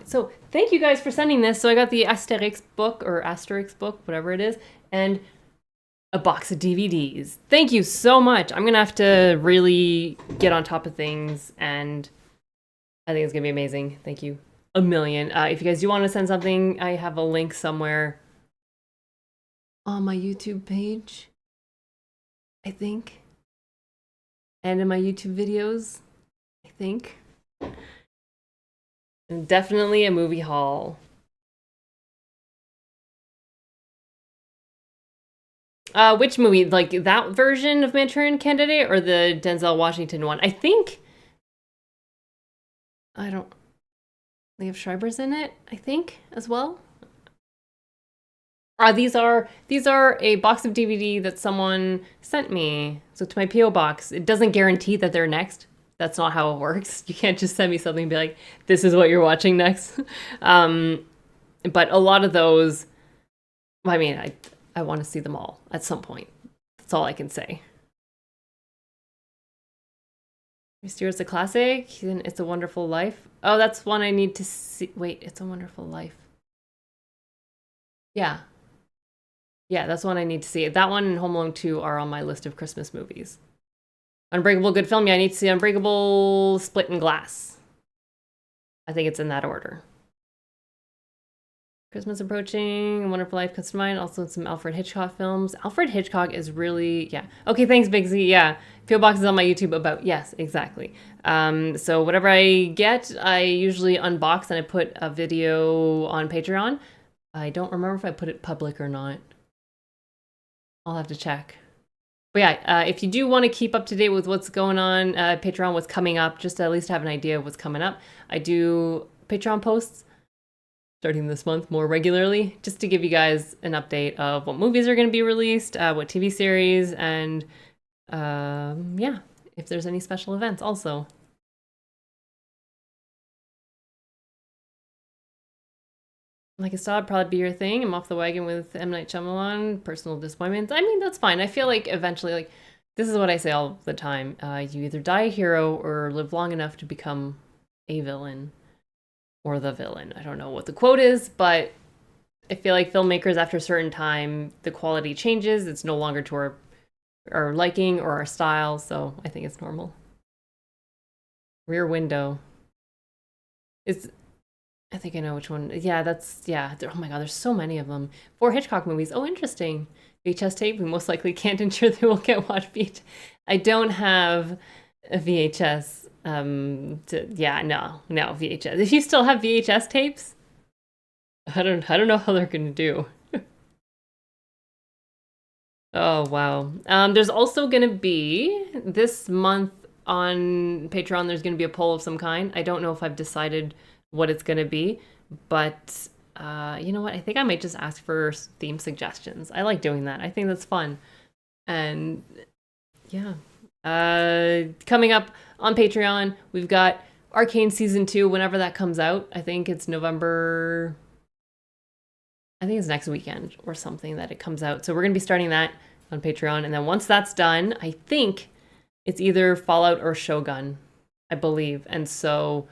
Speaker 1: So thank you guys for sending this. So I got the Asterix book, whatever it is, and a box of DVDs. Thank you so much. I'm gonna have to really get on top of things, and I think it's gonna be amazing. Thank you a million. If you guys do want to send something, I have a link somewhere on my YouTube page, I think, and in my YouTube videos, I think. And definitely a movie haul. Which movie? Like that version of Manchurian Candidate or the Denzel Washington one? I think. I don't. Liev Schreiber's in it, I think, as well. These are a box of DVD that someone sent me. So to my PO box. It doesn't guarantee that they're next. That's not how it works. You can't just send me something and be like, this is what you're watching next. But a lot of those, I mean, I want to see them all at some point. That's all I can say. Stewart's a classic. It's a Wonderful Life. Oh, that's one I need to see. Wait, It's a Wonderful Life. Yeah. Yeah, that's one I need to see. That one and Home Alone 2 are on my list of Christmas movies. Unbreakable, good film. Yeah, I need to see Unbreakable, Split and Glass. I think it's in that order. Christmas approaching, A Wonderful Life comes to mind. Also some Alfred Hitchcock films. Alfred Hitchcock is really, yeah. Okay, thanks, Big Z. Yeah, PO Box is on my YouTube about, yes, exactly. So whatever I get, I usually unbox and I put a video on Patreon. I don't remember if I put it public or not. I'll have to check. But yeah, if you do want to keep up to date with what's going on, Patreon, what's coming up, just to at least have an idea of what's coming up, I do Patreon posts starting this month more regularly, just to give you guys an update of what movies are going to be released, what TV series, and yeah, if there's any special events also. Like I saw, it'd probably be your thing. I'm off the wagon with M. Night Shyamalan, personal disappointments. I mean, that's fine. I feel like eventually, like, this is what I say all the time. You either die a hero or live long enough to become a villain or the villain. I don't know what the quote is, but I feel like filmmakers, after a certain time, the quality changes. It's no longer to our liking or our style, so I think it's normal. Rear Window. I think I know which one. Yeah, oh my god, there's so many of them. 4 Hitchcock movies. Oh, interesting. VHS tape. We most likely can't ensure they will get watched. I don't have a VHS. Yeah, no, VHS. If you still have VHS tapes, I don't know how they're gonna do. Oh wow. There's also gonna be this month on Patreon. There's gonna be a poll of some kind. I don't know if I've decided what it's gonna be, but you know what? I think I might just ask for theme suggestions. I like doing that. I think that's fun. And yeah, coming up on Patreon, we've got Arcane Season 2 whenever that comes out. I think it's November. I think it's next weekend or something that it comes out. So we're going to be starting that on Patreon. And then once that's done, I think it's either Fallout or Shogun, I believe. And so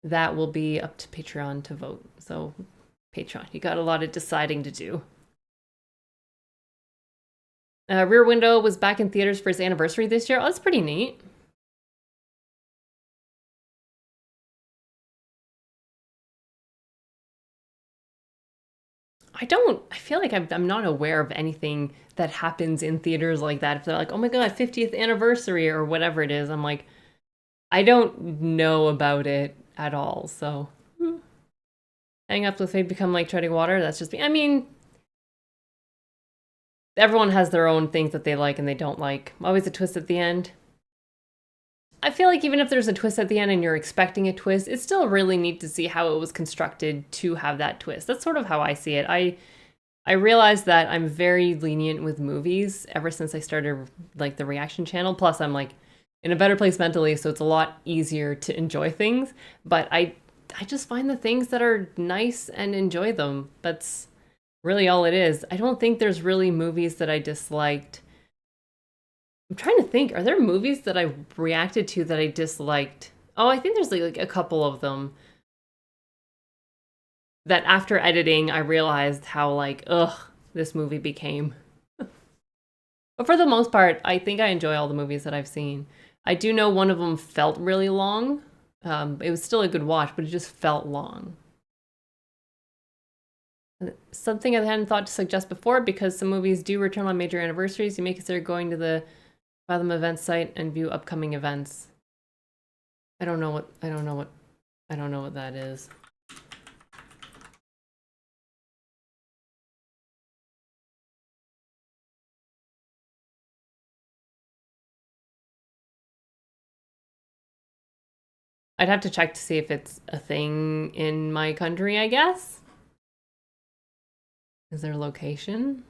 Speaker 1: that will be up to Patreon to vote. So Patreon, you got a lot of deciding to do. Rear Window was back in theaters for its anniversary this year. Oh, that's pretty neat. I feel like I'm not aware of anything that happens in theaters like that. If they're like, oh my God, 50th anniversary or whatever it is, I'm like, I don't know about it at all. So hang up with Fate, become like treading water. That's just me. I mean, everyone has their own things that they like and they don't like. Always a twist at the end. I feel like even if there's a twist at the end and you're expecting a twist, it's still really neat to see how it was constructed to have that twist. That's sort of how I see it. I realized that I'm very lenient with movies ever since I started like the reaction channel. Plus, I'm like in a better place mentally, so it's a lot easier to enjoy things. But I just find the things that are nice and enjoy them. That's really all it is. I don't think there's really movies that I disliked. I'm trying to think, are there movies that I reacted to that I disliked? Oh, I think there's like a couple of them that after editing, I realized how like, ugh, this movie became. But for the most part, I think I enjoy all the movies that I've seen. I do know one of them felt really long. It was still a good watch, but it just felt long. Something I hadn't thought to suggest before, because some movies do return on major anniversaries, you may consider going to the Fathom events site and view upcoming events. I don't know what that is. I'd have to check to see if it's a thing in my country, I guess. Is there a location?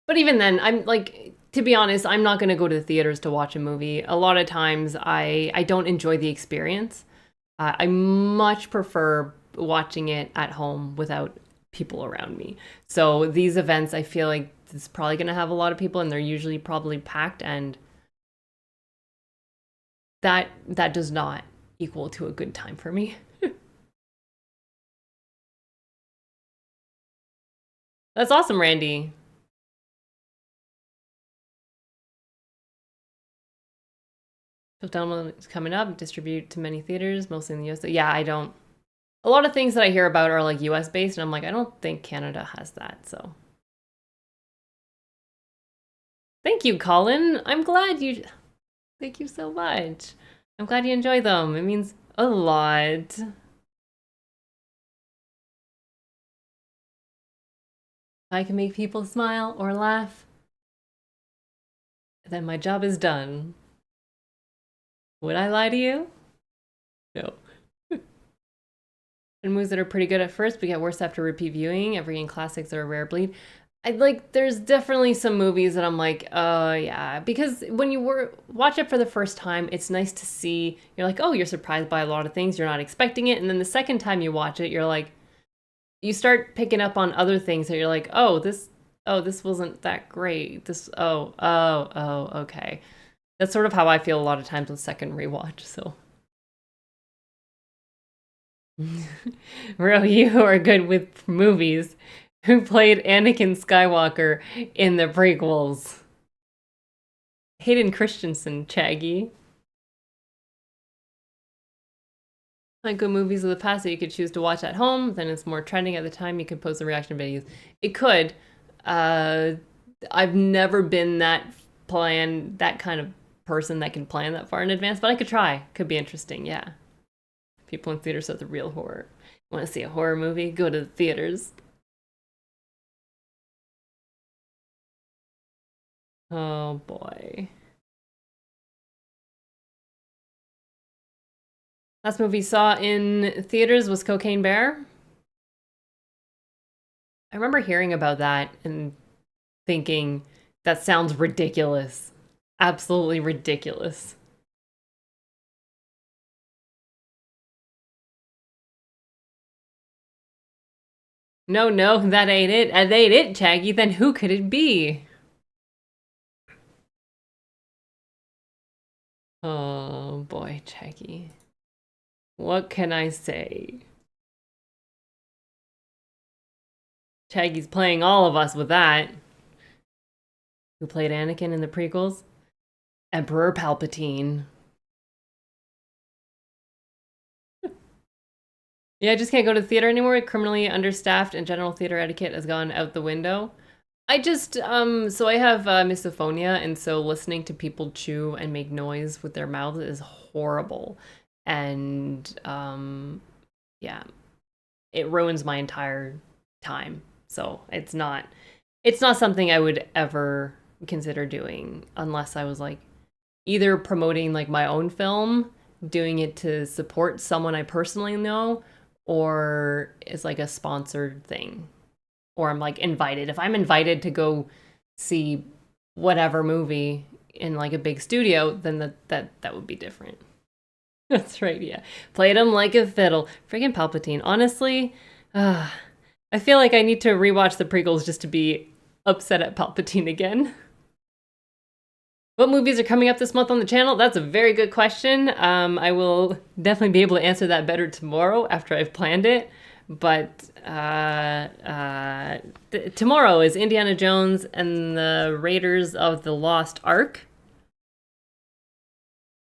Speaker 1: But even then, I'm like, to be honest, I'm not going to go to the theaters to watch a movie. A lot of times I don't enjoy the experience. I much prefer watching it at home without people around me. So these events, I feel like it's probably going to have a lot of people and they're usually probably packed, and that does not equal to a good time for me. That's awesome, Randy. Fulfillment is coming up, distribute to many theaters, mostly in the US. Yeah, I don't. A lot of things that I hear about are like US based, and I'm like, I don't think Canada has that, so. Thank you, Colin. I'm glad you. Thank you so much. I'm glad you enjoy them. It means a lot. I can make people smile or laugh. then my job is done. Would I lie to you? No. And movies that are pretty good at first, but get worse after repeat viewing. Evergreen classics are a rare bleed. There's definitely some movies that I'm like, oh yeah, because when you watch it for the first time, it's nice to see. You're like, oh, you're surprised by a lot of things. You're not expecting it, and then the second time you watch it, you're like, you start picking up on other things that you're like, this wasn't that great. Okay. That's sort of how I feel a lot of times with second rewatch. So, Ro, you are good with movies. Who played Anakin Skywalker in the prequels? Hayden Christensen, Chaggy. Like good movies of the past that you could choose to watch at home, then it's more trending at the time. You could post the reaction videos. It could. I've never been that kind of person that can plan that far in advance, but I could try. Could be interesting, yeah. People in theaters are the real horror. Want to see a horror movie? Go to the theaters. Oh boy. Last movie saw in theaters was Cocaine Bear. I remember hearing about that and thinking, that sounds ridiculous. Absolutely ridiculous. No, that ain't it. That ain't it, Chaggy. Then who could it be? Oh boy, Chaggy. What can I say? Chaggy's playing all of us with that. Who played Anakin in the prequels? Emperor Palpatine. Yeah, I just can't go to the theater anymore. Criminally understaffed and general theater etiquette has gone out the window. I just, so I have misophonia, and so listening to people chew and make noise with their mouths is horrible. And, yeah, it ruins my entire time. So it's not something I would ever consider doing unless I was like either promoting like my own film, doing it to support someone I personally know, or it's like a sponsored thing, or I'm like invited. If I'm invited to go see whatever movie in like a big studio, then that would be different. That's right, yeah. Played him like a fiddle. Friggin' Palpatine. Honestly, I feel like I need to rewatch the prequels just to be upset at Palpatine again. What movies are coming up this month on the channel? That's a very good question. I will definitely be able to answer that better tomorrow after I've planned it. But tomorrow is Indiana Jones and the Raiders of the Lost Ark.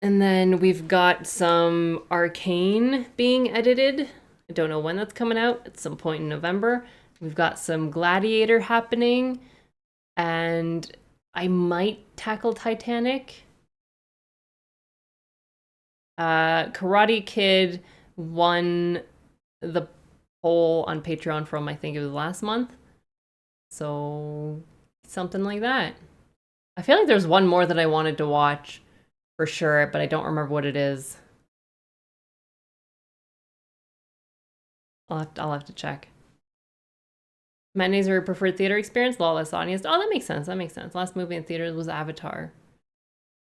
Speaker 1: And then we've got some Arcane being edited. I don't know when that's coming out, at some point in November. We've got some Gladiator happening. And I might tackle Titanic. Karate Kid won the poll on Patreon from, I think it was last month. So something like that. I feel like there's one more that I wanted to watch for sure, but I don't remember what it is. I'll have to check. Matinees are your preferred theater experience? Lawless audience. Oh, that makes sense. That makes sense. Last movie in theaters was Avatar.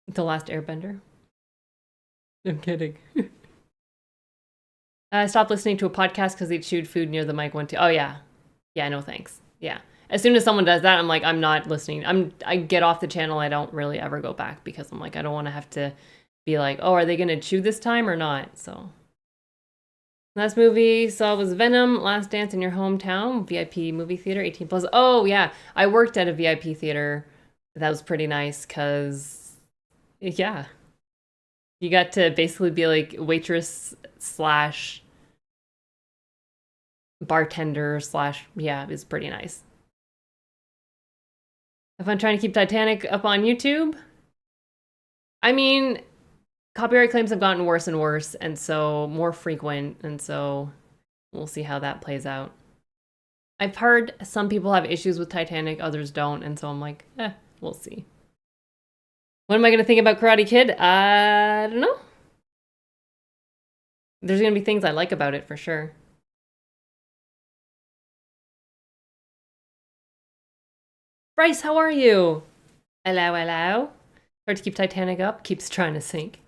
Speaker 1: The Last Airbender. I'm kidding. I stopped listening to a podcast because they chewed food near the mic one too. Oh yeah. Yeah, no thanks. Yeah. As soon as someone does that, I'm like, I'm not listening. I get off the channel. I don't really ever go back because I'm like, I don't want to have to be like, oh, are they going to chew this time or not? So last movie saw was Venom, Last Dance in Your Hometown, VIP movie theater, 18 plus. Oh yeah, I worked at a VIP theater. That was pretty nice because, yeah, you got to basically be like waitress slash bartender slash, yeah, it was pretty nice. Have fun trying to keep Titanic up on YouTube. I mean, copyright claims have gotten worse and worse, and so more frequent, and so we'll see how that plays out. I've heard some people have issues with Titanic, others don't, and so I'm like, we'll see. What am I gonna think about Karate Kid? I don't know. There's gonna be things I like about it for sure. Bryce, how are you? Hello, hello. Hard to keep Titanic up, keeps trying to sink.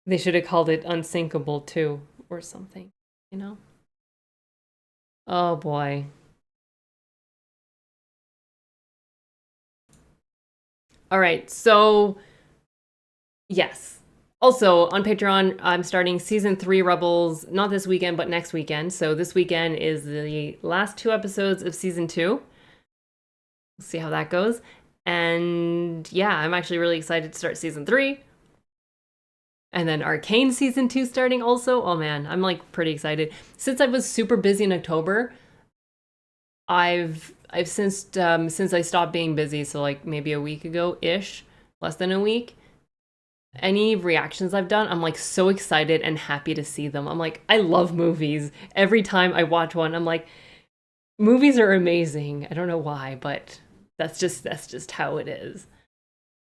Speaker 1: They should have called it Unsinkable too, or something, you know? Oh boy. All right, so yes. Also, on Patreon, I'm starting season 3 Rebels, not this weekend, but next weekend. So this weekend is the last 2 episodes of season 2. We'll see how that goes. And yeah, I'm actually really excited to start season 3. And then Arcane season 2 starting also. Oh man, I'm like pretty excited. Since I was super busy in October, I've since I stopped being busy, so like maybe a week ago ish, less than a week. Any reactions I've done, I'm like so excited and happy to see them. I'm like, I love movies. Every time I watch one, I'm like, movies are amazing. I don't know why, but that's just how it is.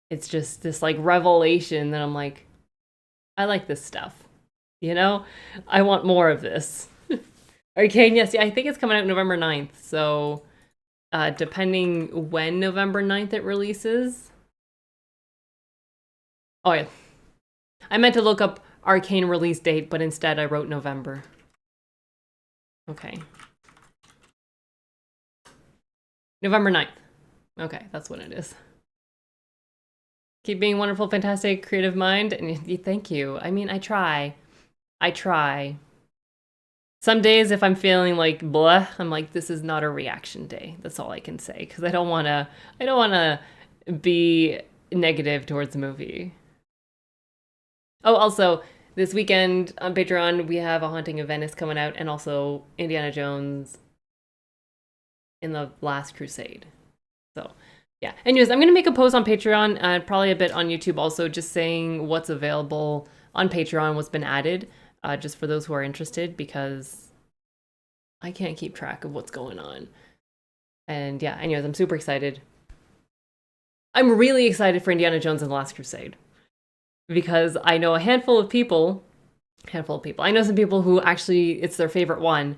Speaker 1: It's just this like revelation that I'm like, I like this stuff. You know? I want more of this. Arcane, yes, yeah, I think it's coming out November 9th. So depending when November 9th it releases. Oh yeah. I meant to look up Arcane release date, but instead I wrote November. Okay. November 9th. Okay, that's what it is. Keep being wonderful, fantastic, creative mind. And thank you. I mean, I try. I try. Some days if I'm feeling like blah, I'm like, this is not a reaction day. That's all I can say. Because I don't wanna be negative towards the movie. Oh, also, this weekend on Patreon, we have A Haunting of Venice coming out, and also Indiana Jones in the Last Crusade. So, yeah. Anyways, I'm going to make a post on Patreon and probably a bit on YouTube also, just saying what's available on Patreon, what's been added, just for those who are interested, because I can't keep track of what's going on. And yeah, anyways, I'm super excited. I'm really excited for Indiana Jones and the Last Crusade because I know a handful of people. I know some people who actually it's their favorite one,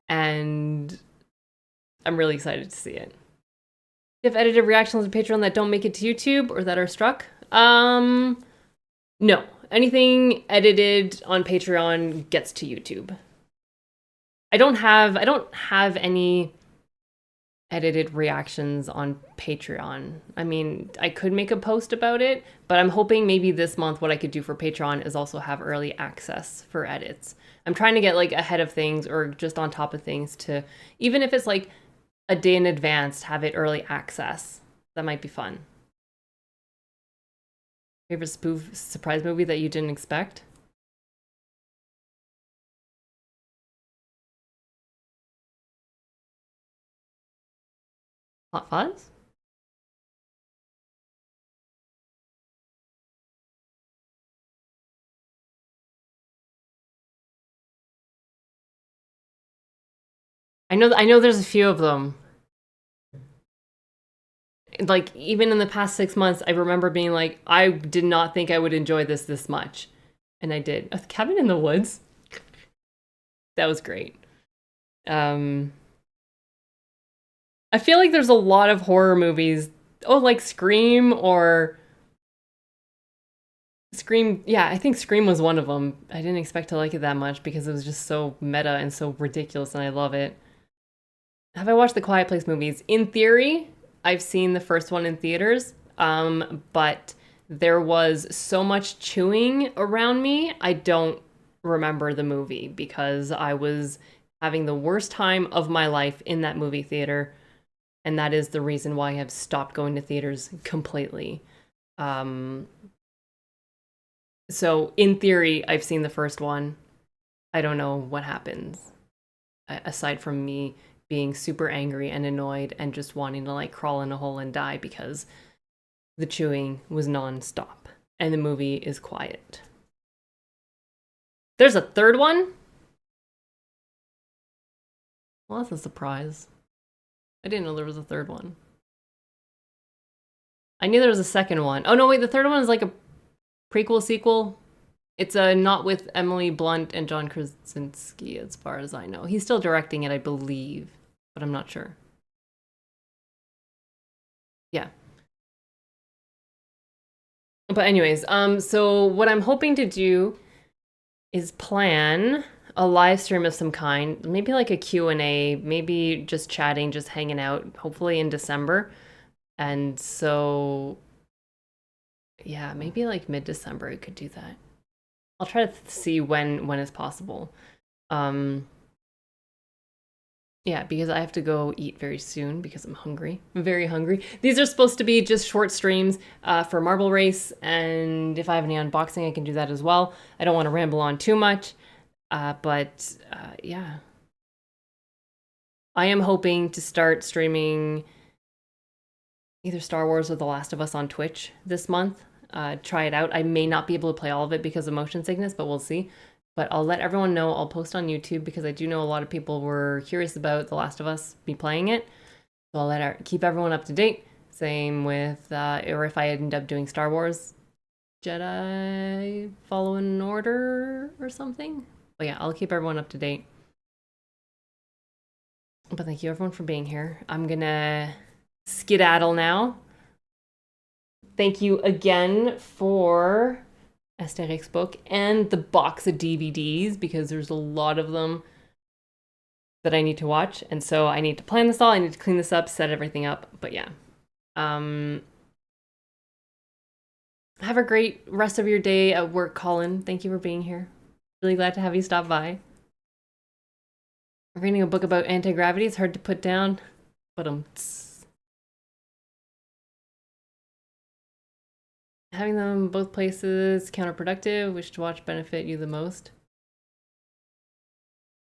Speaker 1: and I'm really excited to see it. You have edited reactions on Patreon that don't make it to YouTube or that are struck? No. Anything edited on Patreon gets to YouTube. I don't have any edited reactions on Patreon. I mean, I could make a post about it, but I'm hoping maybe this month what I could do for Patreon is also have early access for edits. I'm trying to get like ahead of things or just on top of things to, even if it's like a day in advance, have it early access. That might be fun. Favorite spoof surprise movie that you didn't expect? Hot Fuzz? I know there's a few of them. Like even in the past 6 months, I remember being like, I did not think I would enjoy this much, and I did. A Cabin in the Woods. That was great. Um, I feel like there's a lot of horror movies. Oh, like Scream or Scream. Yeah, I think Scream was one of them. I didn't expect to like it that much because it was just so meta and so ridiculous, and I love it. Have I watched the Quiet Place movies? In theory, I've seen the first one in theaters, but there was so much chewing around me, I don't remember the movie because I was having the worst time of my life in that movie theater, and that is the reason why I have stopped going to theaters completely. Um, so in theory, I've seen the first one. I don't know what happens aside from me being super angry and annoyed and just wanting to like crawl in a hole and die because the chewing was nonstop and the movie is quiet. There's a third one? Well, that's a surprise. I didn't know there was a third one. I knew there was a second one. Oh no, wait, the third one is like a prequel sequel. It's not with Emily Blunt and John Krasinski, as far as I know. He's still directing it, I believe, but I'm not sure. Yeah. But anyways, so what I'm hoping to do is plan a live stream of some kind, maybe like a Q&A, maybe just chatting, just hanging out, hopefully in December. And so, yeah, maybe like mid-December I could do that. I'll try to see when is possible. Yeah, because I have to go eat very soon because I'm hungry. I'm very hungry. These are supposed to be just short streams for Marble Race, and if I have any unboxing, I can do that as well. I don't want to ramble on too much, but yeah. I am hoping to start streaming either Star Wars or The Last of Us on Twitch this month. Try it out. I may not be able to play all of it because of motion sickness, but we'll see. But I'll let everyone know. I'll post on YouTube because I do know a lot of people were curious about The Last of Us, me playing it. So I'll keep everyone up to date. Same with, or if I end up doing Star Wars Jedi Fallen Order or something. But yeah, I'll keep everyone up to date. But thank you everyone for being here. I'm gonna skedaddle now. Thank you again for Asterix book and the box of DVDs because there's a lot of them that I need to watch, and so I need to plan this all. I need to clean this up, set everything up. But yeah, have a great rest of your day at work, Colin. Thank you for being here. Really glad to have you stop by. I'm reading a book about anti-gravity. It's hard to put down, but having them both places counterproductive. Which to watch benefit you the most?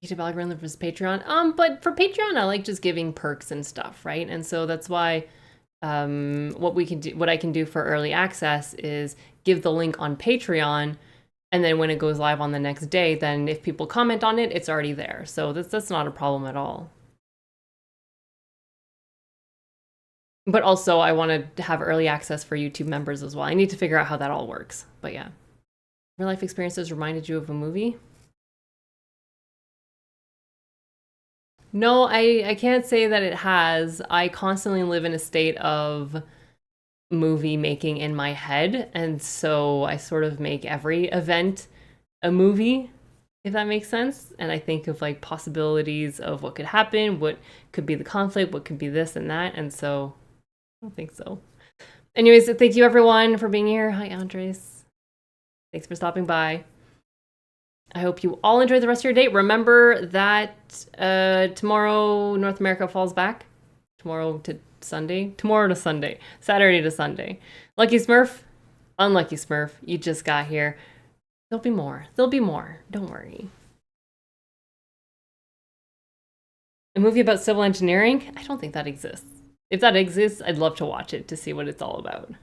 Speaker 1: YouTube algorithm versus Patreon. But for Patreon, I like just giving perks and stuff, right? And so that's why what I can do for early access is give the link on Patreon, and then when it goes live on the next day, then if people comment on it, it's already there. So that's not a problem at all. But also, I want to have early access for YouTube members as well. I need to figure out how that all works. But yeah. Real life experiences reminded you of a movie? No, I can't say that it has. I constantly live in a state of movie making in my head. And so I sort of make every event a movie, if that makes sense. And I think of like possibilities of what could happen, what could be the conflict, what could be this and that. And so I don't think so. Anyways, thank you everyone for being here. Hi, Andres. Thanks for stopping by. I hope you all enjoy the rest of your day. Remember that tomorrow North America falls back. Tomorrow to Sunday. Tomorrow to Sunday. Saturday to Sunday. Lucky Smurf. Unlucky Smurf. You just got here. There'll be more. There'll be more. Don't worry. A movie about civil engineering? I don't think that exists. If that exists, I'd love to watch it to see what it's all about.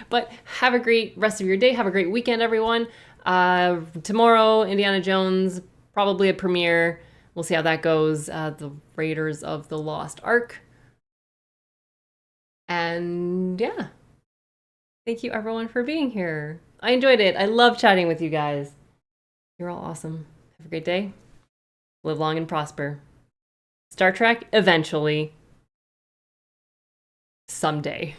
Speaker 1: But have a great rest of your day. Have a great weekend, everyone. Tomorrow, Indiana Jones, probably a premiere. We'll see how that goes. The Raiders of the Lost Ark. And yeah. Thank you, everyone, for being here. I enjoyed it. I love chatting with you guys. You're all awesome. Have a great day. Live long and prosper. Star Trek, eventually. Someday.